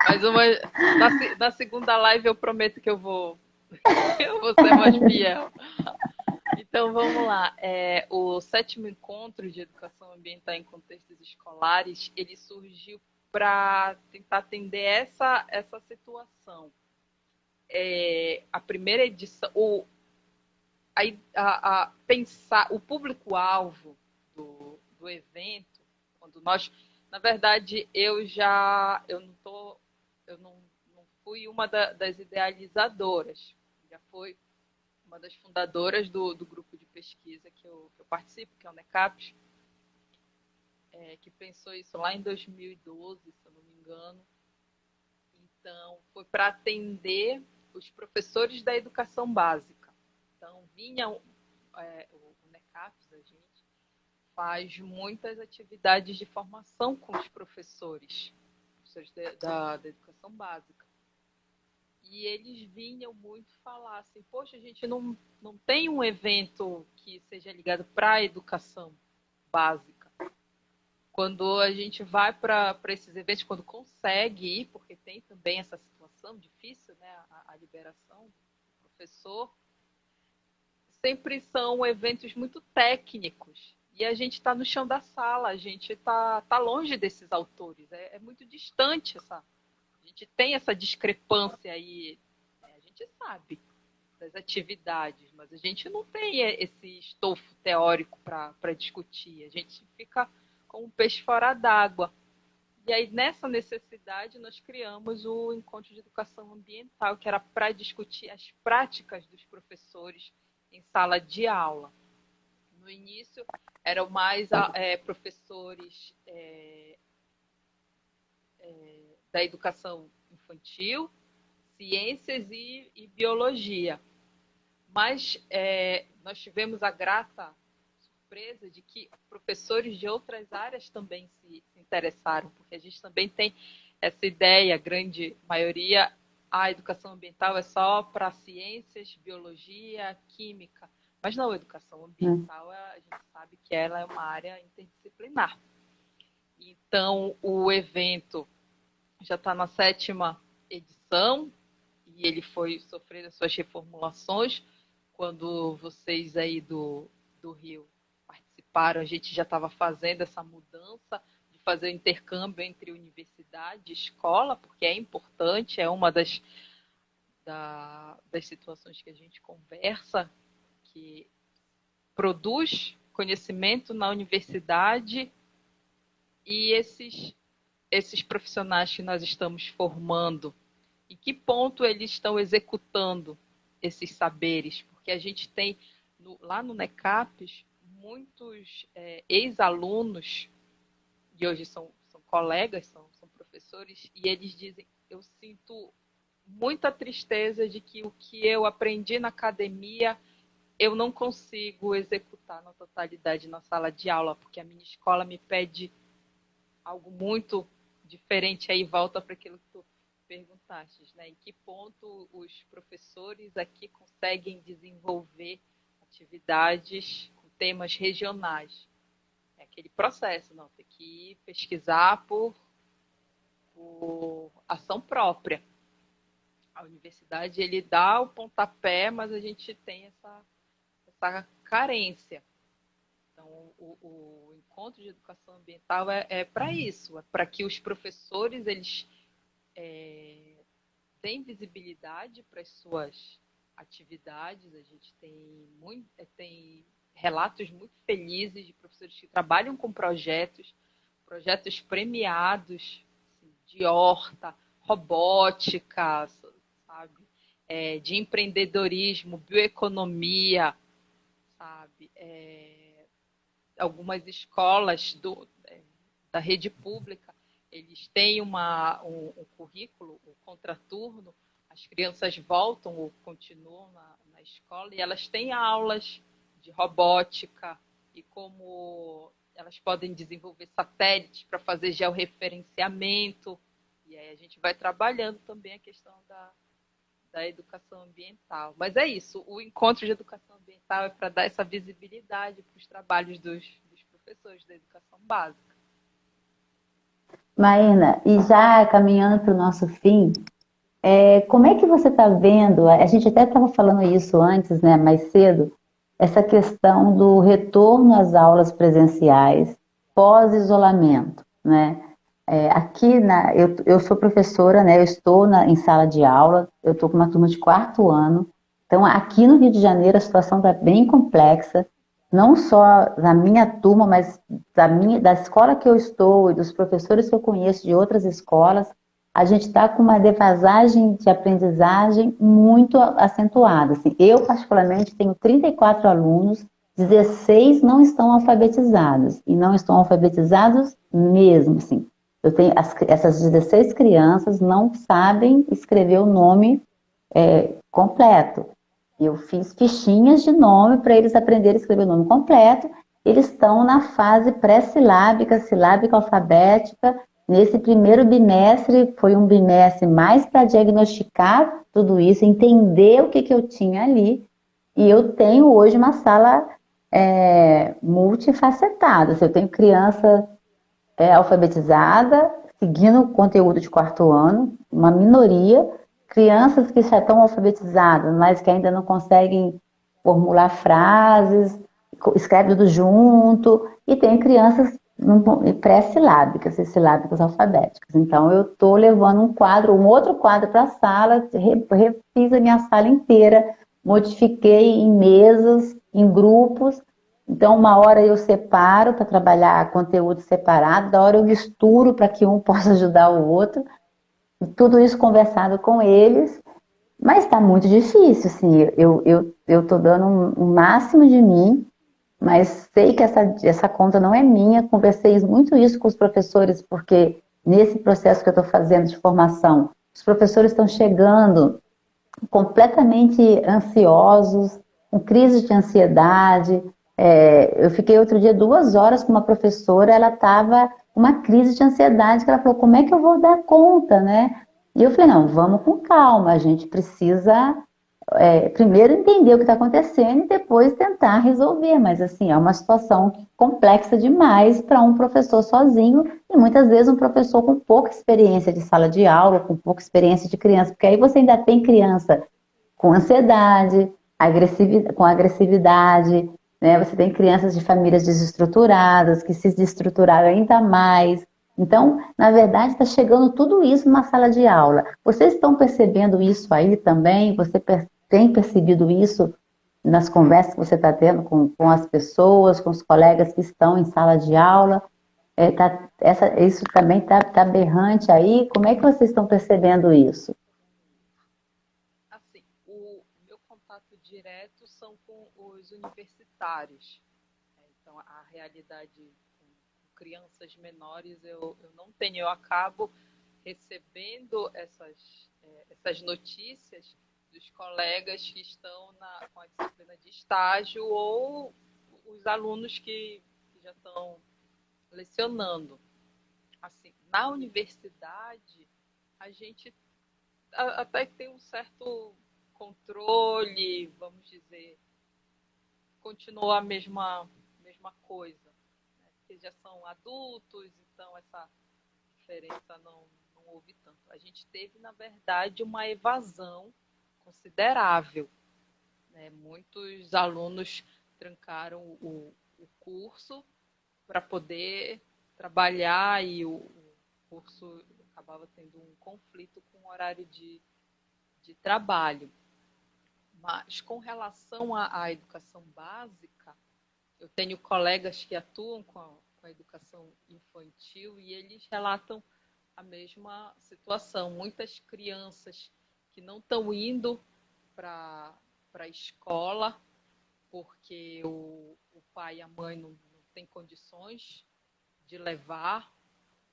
Mas na segunda live eu prometo que eu vou, eu vou ser mais fiel. Então vamos lá. O sétimo encontro de educação ambiental em contextos escolares, ele surgiu para tentar atender essa situação. A primeira edição, pensar o público-alvo do evento, quando nós, na verdade, eu não fui uma das idealizadoras, já fui uma das fundadoras do grupo de pesquisa que eu participo, que é o NECAPS, que pensou isso lá em 2012, se eu não me engano. Então, foi para atender os professores da educação básica. Então, o NECAPS, a gente faz muitas atividades de formação com os professores da educação básica. E eles vinham muito falar assim, poxa, a gente não tem um evento que seja ligado para a educação básica. Quando a gente vai para esses eventos, quando consegue ir, porque tem também essa situação difícil, né, a liberação do professor, sempre são eventos muito técnicos. E a gente está no chão da sala, a gente tá longe desses autores, é muito distante a gente tem essa discrepância aí, a gente sabe das atividades, mas a gente não tem esse estofo teórico para discutir, a gente fica com um peixe fora d'água. E aí, nessa necessidade, nós criamos o Encontro de Educação Ambiental, que era para discutir as práticas dos professores em sala de aula. No início, eram mais professores da educação infantil, ciências e biologia. Mas nós tivemos a grata surpresa de que professores de outras áreas também se interessaram, porque a gente também tem essa ideia, a grande maioria, a educação ambiental é só para ciências, biologia, química. Mas não, a educação ambiental, a gente sabe que ela é uma área interdisciplinar. Então, o evento já está na 7ª edição e ele foi sofrendo as suas reformulações. Quando vocês aí do Rio participaram, a gente já estava fazendo essa mudança de fazer o intercâmbio entre universidade e escola, porque é importante, é uma das situações que a gente conversa, que produz conhecimento na universidade e esses profissionais que nós estamos formando, em que ponto eles estão executando esses saberes? Porque a gente tem lá no NECAPS muitos ex-alunos, e hoje são colegas, são professores, e eles dizem, eu sinto muita tristeza de que o que eu aprendi na academia eu não consigo executar na totalidade na sala de aula, porque a minha escola me pede algo muito diferente. Aí volta para aquilo que tu perguntaste, né? Em que ponto os professores aqui conseguem desenvolver atividades com temas regionais? É aquele processo, não, tem que pesquisar por ação própria. A universidade, ele dá o pontapé, mas a gente tem essa carência. Então, o encontro de educação ambiental é para isso, é para que os professores eles tem visibilidade para as suas atividades. A gente tem relatos muito felizes de professores que trabalham com projetos premiados, assim, de horta, robótica, sabe? De empreendedorismo, bioeconomia, sabe? Algumas escolas da rede pública, eles têm um currículo, o contraturno, as crianças voltam ou continuam na escola e elas têm aulas de robótica e como elas podem desenvolver satélites para fazer georreferenciamento. E aí a gente vai trabalhando também a questão da educação ambiental. Mas é isso, o encontro de educação ambiental é para dar essa visibilidade para os trabalhos dos professores da educação básica. Maína, e já caminhando para o nosso fim, como é que você está vendo? A gente até estava falando isso antes, né, mais cedo, essa questão do retorno às aulas presenciais pós-isolamento, né? Aqui, eu sou professora, né? Eu estou em sala de aula, eu estou com uma turma de 4º ano. Então, aqui no Rio de Janeiro, a situação está bem complexa, não só na minha turma, mas da escola que eu estou e dos professores que eu conheço de outras escolas. A gente está com uma defasagem de aprendizagem muito acentuada. Assim, eu, particularmente, tenho 34 alunos, 16 não estão alfabetizados, e não estão alfabetizados mesmo, assim. Eu tenho essas 16 crianças não sabem escrever o nome completo. Eu fiz fichinhas de nome para eles aprenderem a escrever o nome completo. Eles estão na fase pré-silábica, silábica alfabética. Nesse primeiro bimestre, foi um bimestre mais para diagnosticar tudo isso, entender o que eu tinha ali. E eu tenho hoje uma sala multifacetada. Eu tenho criança alfabetizada, seguindo o conteúdo de 4º ano, uma minoria, crianças que já estão alfabetizadas, mas que ainda não conseguem formular frases, escreve tudo junto, e tem crianças pré-silábicas e silábicas alfabéticas. Então, eu estou levando um outro quadro para a sala, refiz a minha sala inteira, modifiquei em mesas, em grupos. Então, uma hora eu separo para trabalhar conteúdo separado, da hora eu misturo para que um possa ajudar o outro. E tudo isso conversado com eles, mas está muito difícil, assim, eu estou dando um máximo de mim, mas sei que essa conta não é minha. Conversei muito isso com os professores, porque nesse processo que eu estou fazendo de formação, os professores estão chegando completamente ansiosos, com crise de ansiedade. Eu fiquei outro dia 2 horas com uma professora, ela estava com uma crise de ansiedade, que ela falou, como é que eu vou dar conta, né? E eu falei, não, vamos com calma, a gente precisa primeiro entender o que está acontecendo e depois tentar resolver, mas assim, é uma situação complexa demais para um professor sozinho e muitas vezes um professor com pouca experiência de sala de aula, com pouca experiência de criança, porque aí você ainda tem criança com ansiedade, com agressividade, né? Você tem crianças de famílias desestruturadas, que se desestruturaram ainda mais. Então, na verdade, está chegando tudo isso numa sala de aula. Vocês estão percebendo isso aí também? Você tem percebido isso nas conversas que você está tendo com as pessoas, com os colegas que estão em sala de aula? Isso também está aberrante aí? Como é que vocês estão percebendo isso? Assim, o meu contato direto são com os universitários. Então, a realidade com crianças menores eu não tenho. Eu acabo recebendo essas notícias dos colegas que estão com a disciplina de estágio ou os alunos que já estão lecionando. Assim, na universidade, a gente até tem um certo controle, vamos dizer, continua a mesma coisa, né? Porque já são adultos, então essa diferença não houve tanto. A gente teve, na verdade, uma evasão considerável, né? Muitos alunos trancaram o curso para poder trabalhar e o curso acabava tendo um conflito com o horário de de trabalho. Mas com relação à educação básica, eu tenho colegas que atuam com a educação infantil e eles relatam a mesma situação. Muitas crianças que não estão indo para a escola porque o pai e a mãe não têm condições de levar,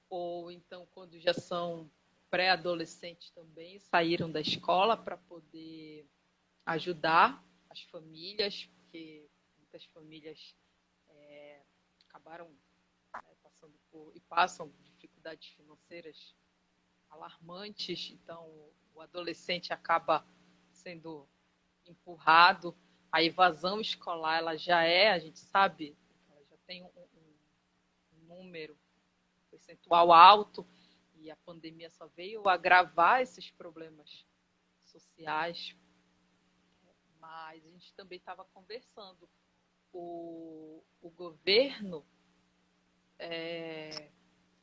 ou então quando já são pré-adolescentes também saíram da escola para poder ajudar as famílias, porque muitas famílias acabaram passando por e passam dificuldades financeiras alarmantes, então o adolescente acaba sendo empurrado. A evasão escolar, ela já a gente sabe, ela já tem um número percentual alto, e a pandemia só veio agravar esses problemas sociais. Mas a gente também estava conversando, o governo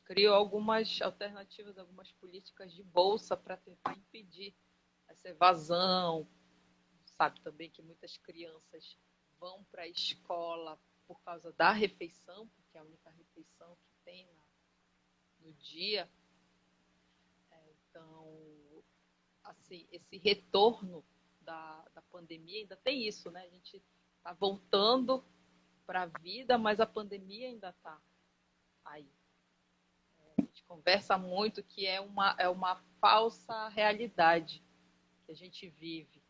criou algumas alternativas, algumas políticas de bolsa para tentar impedir essa evasão. Sabe também que muitas crianças vão para a escola por causa da refeição, porque é a única refeição que tem no dia. Então, assim, esse retorno da pandemia ainda tem isso, né? A gente está voltando para a vida, mas a pandemia ainda está aí. A gente conversa muito que é uma falsa realidade que a gente vive.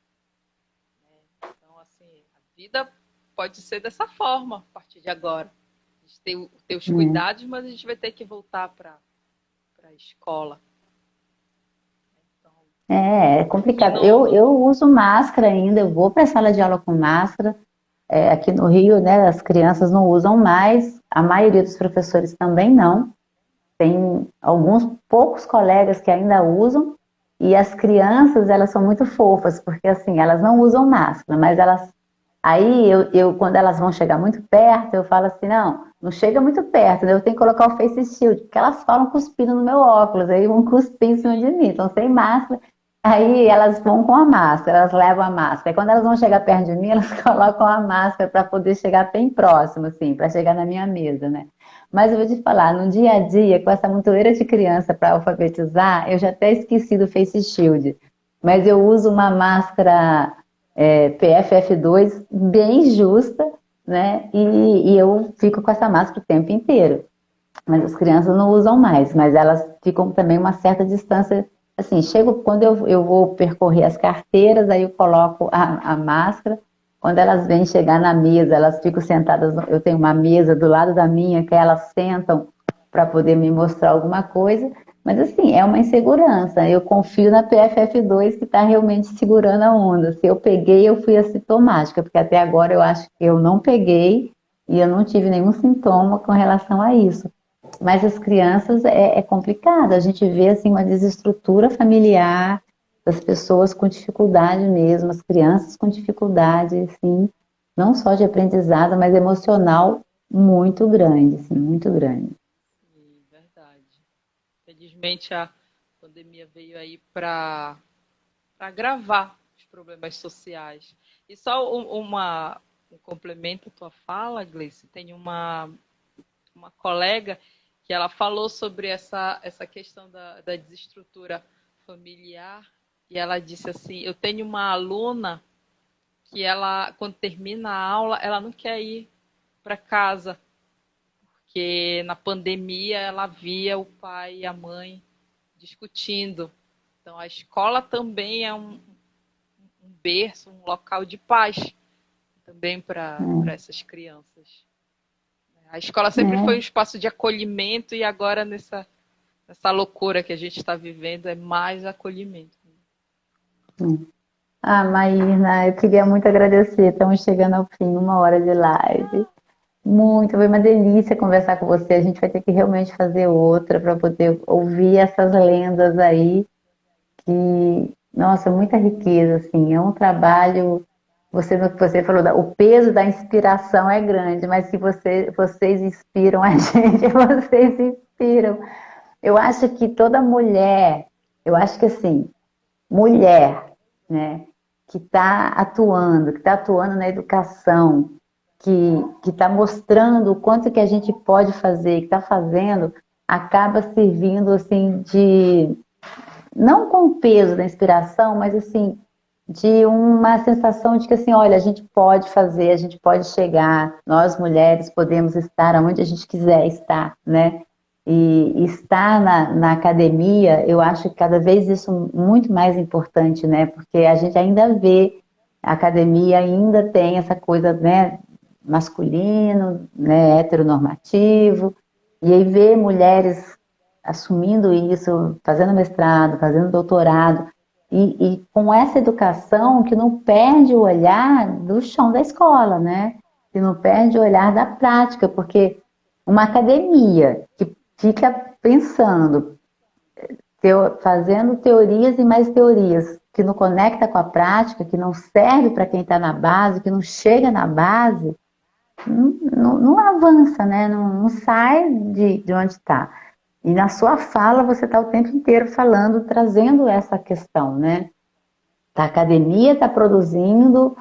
Então, assim, a vida pode ser dessa forma a partir de agora. A gente tem os cuidados, mas a gente vai ter que voltar para a escola. Então, É complicado. Eu uso máscara ainda, eu vou para a sala de aula com máscara. Aqui no Rio, né, as crianças não usam mais, a maioria dos professores também não. Tem alguns poucos colegas que ainda usam, e as crianças, elas são muito fofas, porque assim, elas não usam máscara, mas elas... Aí, quando elas vão chegar muito perto, eu falo assim, não chega muito perto, né? Eu tenho que colocar o face shield, porque elas falam cuspindo no meu óculos, aí vão cuspir em cima de mim, então sem máscara. Aí elas vão com a máscara, elas levam a máscara. Aí quando elas vão chegar perto de mim, elas colocam a máscara para poder chegar bem próximo, assim, para chegar na minha mesa, né? Mas eu vou te falar, no dia a dia, com essa montoeira de criança para alfabetizar, eu já até esqueci do face shield. Mas eu uso uma máscara PFF2 bem justa, né? E eu fico com essa máscara o tempo inteiro. Mas as crianças não usam mais, mas elas ficam também uma certa distância. Assim, quando eu vou percorrer as carteiras, aí eu coloco a máscara. Quando elas vêm chegar na mesa, elas ficam sentadas. Eu tenho uma mesa do lado da minha, que elas sentam para poder me mostrar alguma coisa. Mas assim, é uma insegurança. Eu confio na PFF2 que está realmente segurando a onda. Se eu peguei, eu fui assintomática, porque até agora eu acho que eu não peguei e eu não tive nenhum sintoma com relação a isso. Mas as crianças é complicado, a gente vê assim uma desestrutura familiar, das pessoas com dificuldade mesmo, as crianças com dificuldade, assim, não só de aprendizado, mas emocional muito grande, assim, muito grande. sim, verdade. Felizmente a pandemia veio aí para agravar os problemas sociais. E só um complemento à tua fala, Gleice, tem uma colega que ela falou sobre essa questão da desestrutura familiar, e ela disse assim, eu tenho uma aluna que ela, quando termina a aula, ela não quer ir para casa, porque na pandemia ela via o pai e a mãe discutindo. Então a escola também é um berço, um local de paz também para essas crianças. A escola sempre foi um espaço de acolhimento, e agora nessa loucura que a gente está vivendo é mais acolhimento. Maína, eu queria muito agradecer, estamos chegando ao fim, 1 hora de live. Foi uma delícia conversar com você, a gente vai ter que realmente fazer outra para poder ouvir essas lendas aí, que, nossa, muita riqueza, assim, é um trabalho... Você falou, o peso da inspiração é grande, mas que vocês inspiram a gente, vocês inspiram. Eu acho que toda mulher, eu acho que assim, mulher né, que está atuando na educação, que está mostrando o quanto que a gente pode fazer, que está fazendo, acaba servindo assim de, não com o peso da inspiração, mas assim, de uma sensação de que assim, olha, a gente pode fazer, a gente pode chegar, nós mulheres podemos estar onde a gente quiser estar, né? E estar na academia, eu acho que cada vez isso muito mais importante, né? Porque a gente ainda vê, a academia ainda tem essa coisa, né, masculino, né, heteronormativo, e aí ver mulheres assumindo isso, fazendo mestrado, fazendo doutorado, e com essa educação que não perde o olhar do chão da escola, né? Que não perde o olhar da prática, porque uma academia que fica pensando, fazendo teorias e mais teorias, que não conecta com a prática, que não serve para quem está na base, que não chega na base, não avança, né? Não sai de onde está. E na sua fala você está o tempo inteiro falando, trazendo essa questão, né? A academia está produzindo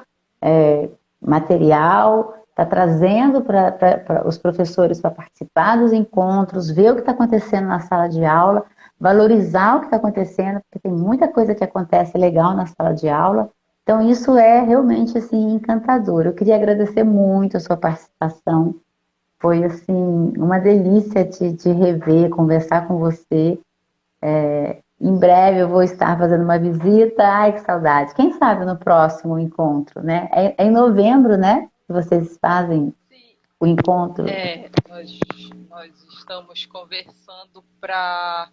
material, está trazendo para os professores para participar dos encontros, ver o que está acontecendo na sala de aula, valorizar o que está acontecendo, porque tem muita coisa que acontece legal na sala de aula. Então, isso é realmente assim, encantador. Eu queria agradecer muito a sua participação. Foi assim, uma delícia de rever, conversar com você. Em breve eu vou estar fazendo uma visita. Ai, que saudade. Quem sabe no próximo encontro, né? É em novembro, né? Que vocês fazem Sim, o encontro. nós estamos conversando para.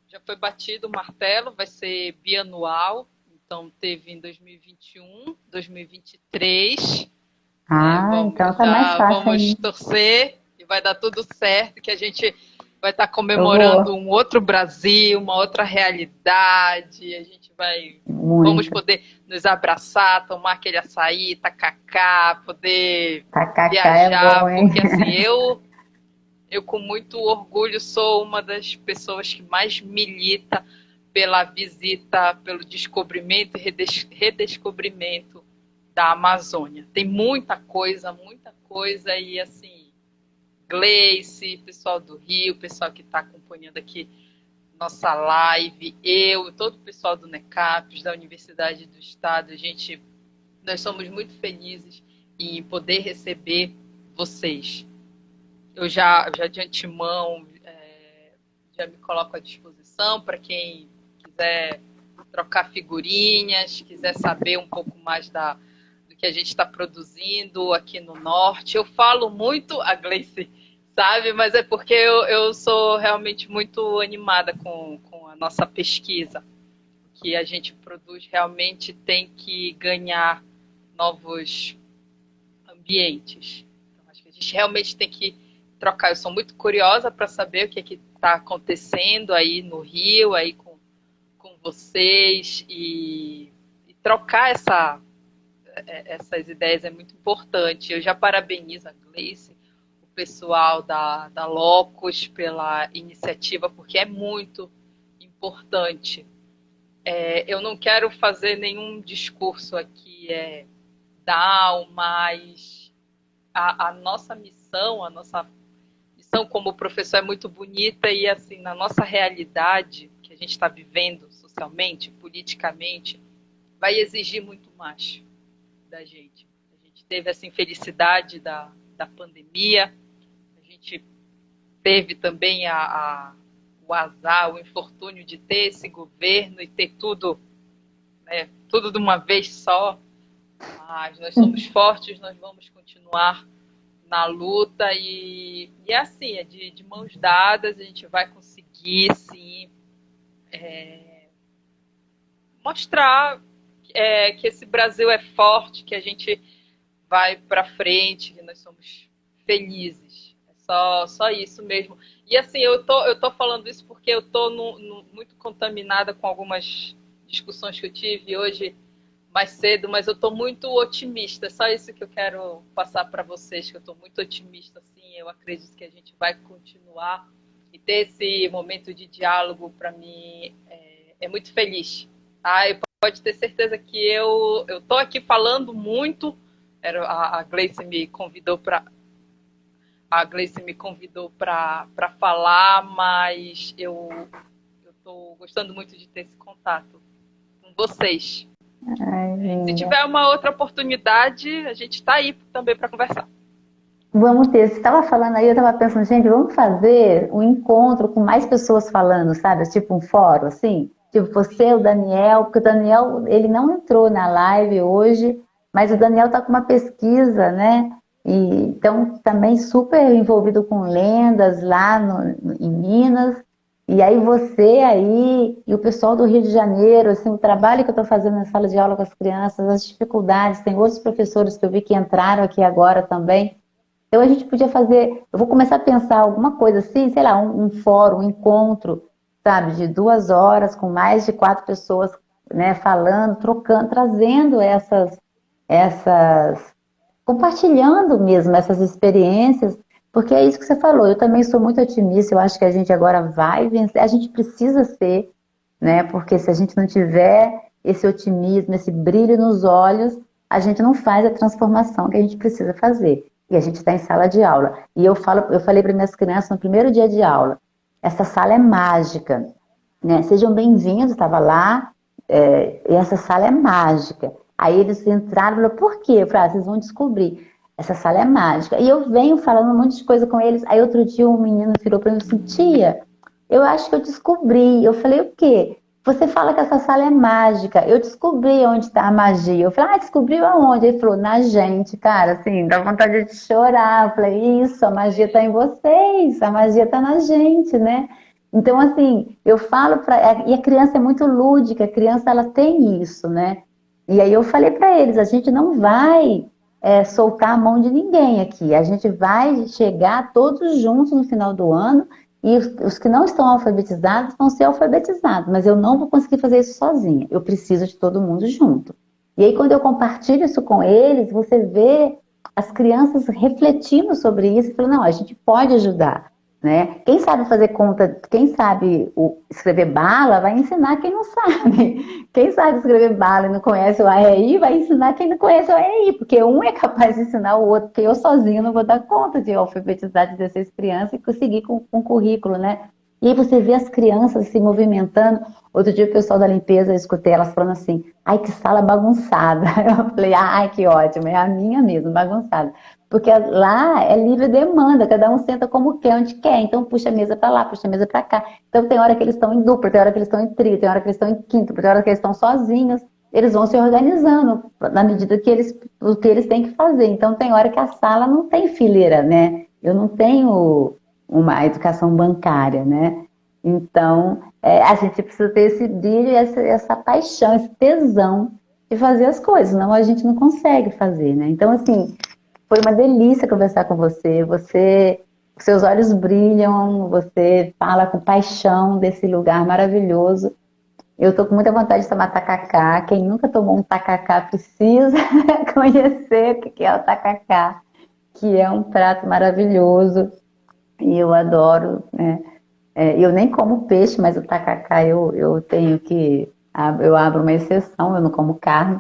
Já foi batido o martelo, vai ser bianual. Então, teve em 2021, 2023. Então tá mais fácil Vamos ainda. torcer e vai dar tudo certo, que a gente vai estar Eu comemorando vou um outro Brasil, uma outra realidade. A gente vamos muito. poder nos abraçar, tomar aquele açaí, tacacá, poder Tacacá é bom, viajar, hein? porque assim, eu com muito orgulho sou uma das pessoas que mais milita pela visita, pelo descobrimento e redescobrimento da Amazônia. Tem muita coisa, e assim, Gleice, pessoal do Rio, pessoal que está acompanhando aqui nossa live, todo o pessoal do NECAPES, da Universidade do Estado, nós somos muito felizes em poder receber vocês. Eu já de antemão já me coloco à disposição para quem quiser trocar figurinhas, quiser saber um pouco mais do que a gente está produzindo aqui no Norte. Eu falo muito, a Gleice sabe, mas é porque eu sou realmente muito animada com a nossa pesquisa. O que a gente produz realmente tem que ganhar novos ambientes. Então, acho que a gente realmente tem que trocar. Eu sou muito curiosa para saber o que está acontecendo aí no Rio, aí com vocês, e trocar essas ideias é muito importante. Eu já parabenizo a Gleice, o pessoal da Locus pela iniciativa, porque é muito importante. Eu não quero fazer nenhum discurso aqui down, mas a nossa missão como professor é muito bonita, e assim, na nossa realidade que a gente está vivendo socialmente, politicamente, vai exigir muito mais da gente. A gente teve essa infelicidade da pandemia, a gente teve também o azar, o infortúnio de ter esse governo e ter tudo, né, tudo de uma vez só, mas nós somos fortes, nós vamos continuar na luta, e assim, de mãos dadas, a gente vai conseguir, sim, mostrar que esse Brasil é forte, que a gente vai para frente, que nós somos felizes. É só isso mesmo. E assim, eu tô falando isso porque eu tô muito contaminada com algumas discussões que eu tive hoje mais cedo, mas eu tô muito otimista. É só isso que eu quero passar para vocês, que eu tô muito otimista, assim. Eu acredito que a gente vai continuar, e ter esse momento de diálogo, para mim, é muito feliz. Tá? pode ter certeza que eu tô aqui falando muito. A Gleice me convidou para falar, mas eu estou gostando muito de ter esse contato com vocês. Ai, se tiver uma outra oportunidade, a gente está aí também para conversar. vamos ter, você estava falando aí, eu estava pensando, gente, vamos fazer um encontro com mais pessoas falando, sabe? Tipo um fórum, assim. Tipo, você, o Daniel, porque o Daniel, ele não entrou na live hoje, mas o Daniel está com uma pesquisa, né? E, então, também super envolvido com lendas lá em Minas. E aí você aí, e o pessoal do Rio de Janeiro, assim, o trabalho que eu estou fazendo na sala de aula com as crianças, as dificuldades, tem outros professores que eu vi que entraram aqui agora também. Então a gente podia fazer, eu vou começar a pensar alguma coisa assim, sei lá, um fórum, um encontro, sabe, de 2 horas com mais de 4 pessoas, né, falando, trocando, trazendo essas, compartilhando mesmo essas experiências, porque é isso que você falou. Eu também sou muito otimista. Eu acho que a gente agora vai vencer. A gente precisa ser, né? Porque se a gente não tiver esse otimismo, esse brilho nos olhos, a gente não faz a transformação que a gente precisa fazer. E a gente está em sala de aula. E eu falei para minhas crianças no primeiro dia de aula, essa sala é mágica, né? Sejam bem-vindos, estava lá, e essa sala é mágica. Aí eles entraram e falaram, por quê? Eu falei, vocês vão descobrir. Essa sala é mágica. E eu venho falando um monte de coisa com eles. Aí outro dia um menino virou para mim e disse, tia, eu acho que eu descobri. Eu falei, o quê? Você fala que essa sala é mágica. Eu descobri onde está a magia. Eu falei, descobriu aonde? Ele falou, na gente, cara, assim, dá vontade de chorar. Eu falei, isso, a magia está em vocês, a magia está na gente, né? Então, assim, eu falo para. E a criança é muito lúdica, a criança ela tem isso, né? E aí eu falei para eles, a gente não vai soltar a mão de ninguém aqui. A gente vai chegar todos juntos no final do ano e os que não estão alfabetizados vão ser alfabetizados, mas eu não vou conseguir fazer isso sozinha. Eu preciso de todo mundo junto. E aí quando eu compartilho isso com eles, você vê as crianças refletindo sobre isso e falando, não, a gente pode ajudar. Né? Quem sabe fazer conta, quem sabe escrever bala, vai ensinar quem não sabe. Quem sabe escrever bala e não conhece o AEI, vai ensinar quem não conhece o AEI, porque um é capaz de ensinar o outro, porque eu sozinho não vou dar conta de alfabetizar 16 crianças e conseguir com um currículo, né? E aí você vê as crianças se movimentando. Outro dia o pessoal da limpeza, eu escutei elas falando assim, ai que sala bagunçada. Eu falei, ai que ótimo, é a minha mesmo, bagunçada. Porque lá é livre demanda, cada um senta como quer, onde quer. Então puxa a mesa para lá, puxa a mesa para cá. Então tem hora que eles estão em dupla, tem hora que eles estão em trio, tem hora que eles estão em quinto, tem hora que eles estão sozinhos. Eles vão se organizando na medida que o que eles têm que fazer. Então tem hora que a sala não tem fileira, né? Eu não tenho uma educação bancária, né? Então a gente precisa ter esse brilho, essa paixão, esse tesão de fazer as coisas, senão a gente não consegue fazer, né? Então assim, foi uma delícia conversar com você. Seus olhos brilham, você fala com paixão desse lugar maravilhoso. Eu estou com muita vontade de tomar tacacá. Quem nunca tomou um tacacá precisa conhecer o que é o tacacá, que é um prato maravilhoso e eu adoro, né? Eu nem como peixe, mas o tacacá eu tenho que eu abro uma exceção, eu não como carne.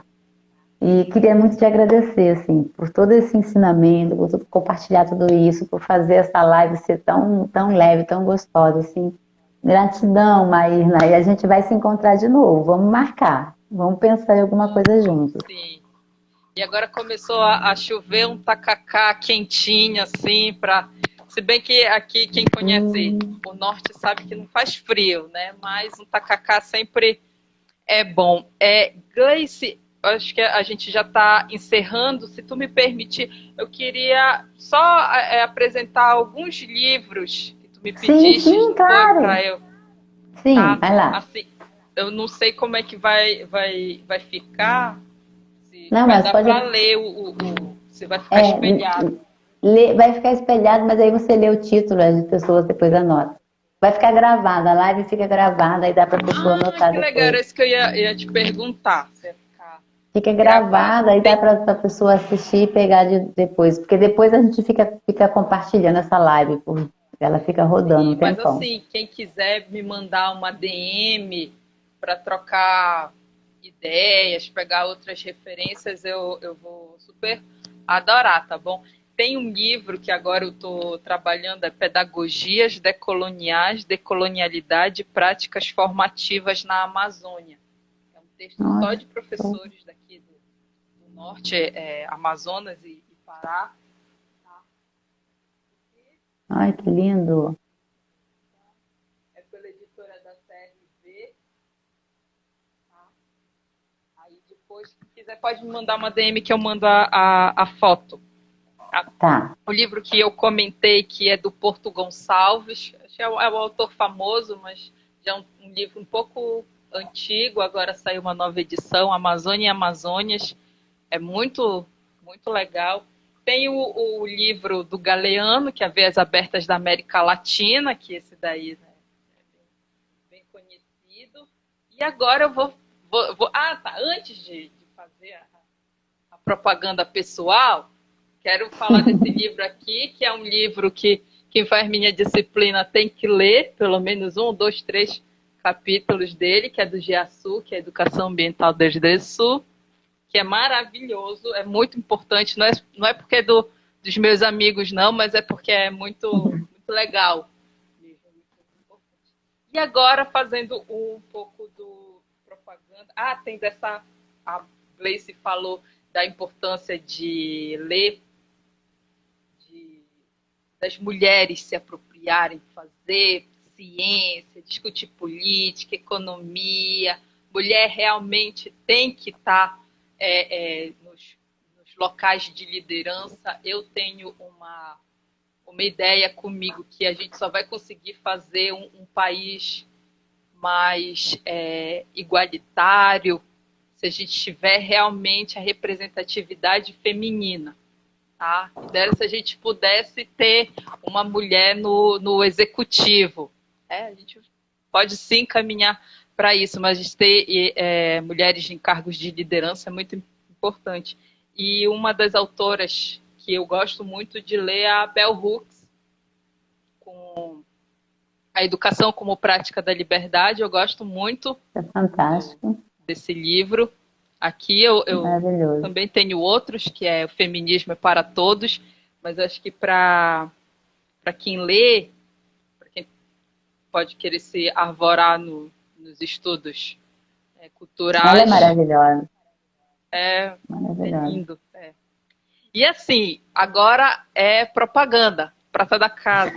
E queria muito te agradecer, assim, por todo esse ensinamento, por compartilhar tudo isso, por fazer essa live ser tão, tão leve, tão gostosa, assim. Gratidão, Maírna. E a gente vai se encontrar de novo. Vamos marcar. Vamos pensar em alguma coisa juntos. Sim. E agora começou a chover um tacacá quentinho, assim, para. Se bem que aqui, quem conhece o norte sabe que não faz frio, né? Mas um tacacá sempre é bom. Gleice, acho que a gente já está encerrando. Se tu me permitir, eu queria só apresentar alguns livros que tu me pediste, sim, claro. para eu. Sim, Tá? vai lá. Assim, eu não sei como é que vai ficar. Se Não, vai mas dar pode. para ler se vai ficar espelhado. Vai ficar espelhado, mas aí você lê o título, as pessoas depois anotam. Vai ficar gravada, a live fica gravada, aí dá para a pessoa anotar Que legal, depois. era isso que eu ia te perguntar. Se ia ficar Fica gravado. gravada, aí dá para a pessoa assistir e pegar depois. Porque depois a gente fica compartilhando essa live, ela fica rodando um Sim, mas tempão. assim, quem quiser me mandar uma DM para trocar ideias, pegar outras referências, eu vou super adorar, tá bom? Tem um livro que agora eu estou trabalhando, é Pedagogias Decoloniais, Decolonialidade e Práticas Formativas na Amazônia. É um texto só Nossa, de professores daqui do norte, Amazonas e Pará. ai, que lindo. É pela editora da CRV. Tá? Aí depois, se quiser, pode me mandar uma DM que eu mando a foto. Tá. O livro que eu comentei, que é do Porto Gonçalves, acho que é um autor famoso, mas já é um livro um pouco antigo, agora saiu uma nova edição, Amazônia e Amazônias, é muito, muito legal. Tem o livro do Galeano, que é Veias Abertas da América Latina, que esse daí, né, é bem conhecido. E agora eu vou tá, antes de fazer a propaganda pessoal, quero falar desse livro aqui, que é um livro que quem faz minha disciplina tem que ler, pelo menos 1, 2, 3 capítulos dele, que é do GEASU, que é Educação Ambiental desde o Sul, que é maravilhoso, é muito importante, não é porque é dos meus amigos, não, mas é porque é muito, muito legal. E agora, fazendo um pouco do propaganda. Tem dessa. A Gleice falou da importância de ler, das mulheres se apropriarem, fazer ciência, discutir política, economia. Mulher realmente tem que estar nos locais de liderança. Eu tenho uma ideia comigo que a gente só vai conseguir fazer um país mais igualitário se a gente tiver realmente a representatividade feminina. Tá? Se a gente pudesse ter uma mulher no executivo. A gente pode sim caminhar para isso, mas a gente ter mulheres em cargos de liderança é muito importante. E uma das autoras que eu gosto muito de ler é a Bell Hooks, com A Educação como Prática da Liberdade. Eu gosto muito É fantástico. desse livro. Aqui eu também tenho outros, que é O Feminismo é para Todos, mas acho que para quem lê, para quem pode querer se arvorar nos estudos culturais. Ela é maravilhosa. É lindo. E assim, agora é propaganda, prata da casa.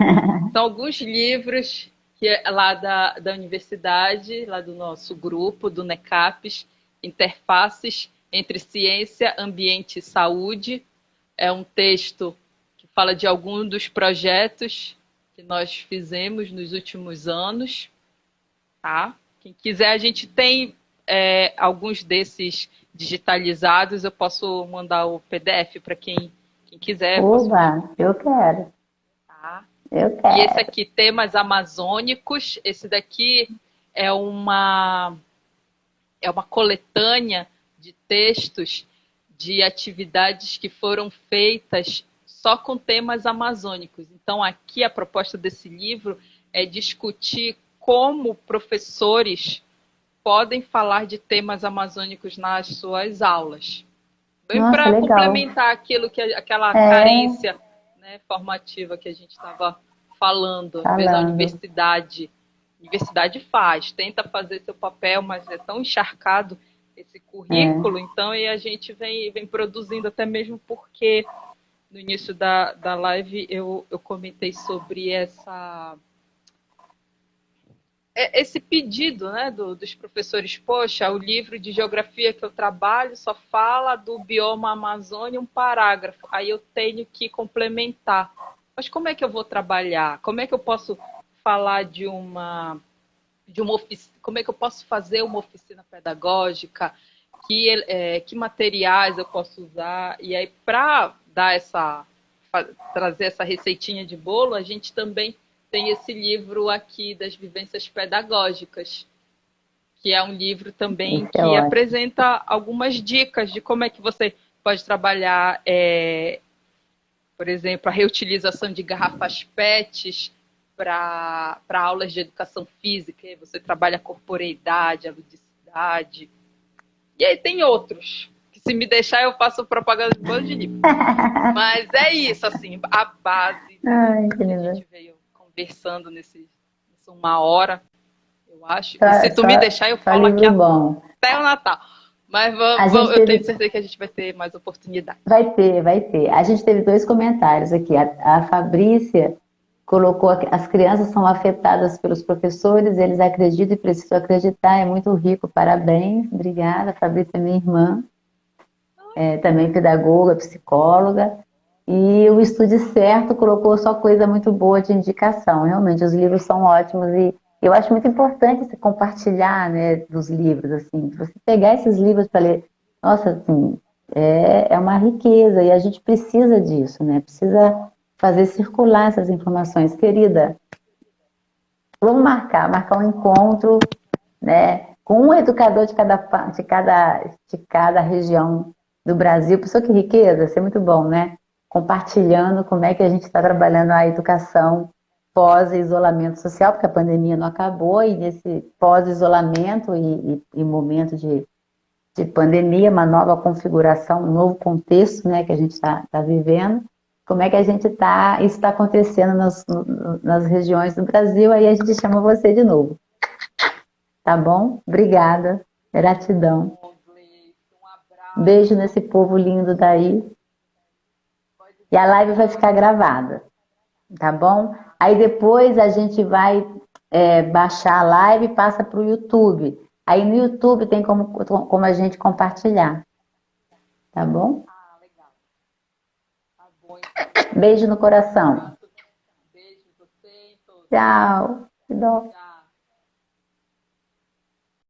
São alguns livros que é lá da universidade, lá do nosso grupo, do NECAPES, Interfaces entre Ciência, Ambiente e Saúde. É um texto que fala de alguns dos projetos que nós fizemos nos últimos anos. Tá? Quem quiser, a gente tem alguns desses digitalizados. Eu posso mandar o PDF para quem quiser. Oba, eu quero. Tá? Eu quero. E esse aqui, Temas Amazônicos. Esse daqui é uma coletânea de textos de atividades que foram feitas só com temas amazônicos. Então, aqui a proposta desse livro é discutir como professores podem falar de temas amazônicos nas suas aulas. Bem para complementar aquela carência, né, formativa que a gente estava falando. Às vezes a universidade tenta fazer seu papel, mas é tão encharcado esse currículo, então, e a gente vem produzindo, até mesmo porque no início da live eu comentei sobre esse pedido, né, dos professores. Poxa, o livro de geografia que eu trabalho só fala do bioma Amazônia, um parágrafo, aí eu tenho que complementar. Mas como é que eu vou trabalhar? Como é que eu posso falar de uma oficina? Como é que eu posso fazer uma oficina pedagógica? Que materiais eu posso usar? E aí, para trazer essa receitinha de bolo, a gente também tem esse livro aqui das vivências pedagógicas, que é um livro também que apresenta algumas dicas de como é que você pode trabalhar, por exemplo, a reutilização de garrafas PETs para aulas de educação física. Você trabalha a corporeidade, a ludicidade. E aí tem outros, que se me deixar eu faço propaganda de um monte de livro. Mas é isso, assim, a base Ai, que que a lindo. gente veio conversando nessa 1 hora, eu acho. Só, E se tu me só, deixar, eu só falo aqui livro bom. até o Natal. Mas A gente eu tenho teve, certeza que a gente vai ter mais oportunidade. vai ter, vai ter. A gente teve dois comentários aqui. A Fabrícia colocou que as crianças são afetadas pelos professores, eles acreditam e precisam acreditar, é muito rico, parabéns, obrigada. A Fabrícia é minha irmã, também pedagoga, psicóloga. E o Estude Certo colocou só coisa muito boa de indicação. Realmente, os livros são ótimos e eu acho muito importante você compartilhar, né, dos livros, assim, você pegar esses livros para ler. Nossa, assim, é uma riqueza e a gente precisa disso, né? Precisa fazer circular essas informações. Querida, vamos marcar um encontro, né, com um educador de cada região do Brasil. Pessoa que riqueza, isso é muito bom, né? Compartilhando como é que a gente está trabalhando a educação pós-isolamento social, porque a pandemia não acabou, e nesse pós-isolamento e momento de pandemia, uma nova configuração, um novo contexto, né, que a gente está vivendo. Como é que a gente está, isso está acontecendo nas regiões do Brasil, aí a gente chama você de novo. Tá bom? Obrigada. Gratidão. Um abraço. Beijo nesse povo lindo daí. E a live vai ficar gravada. Tá bom? Aí depois a gente vai baixar a live e passa para o YouTube. Aí no YouTube tem como a gente compartilhar. Tá bom? Ah, legal. Tá bom, então. Beijo no coração. Beijo em você e todos. Tchau. Que dó. Tchau.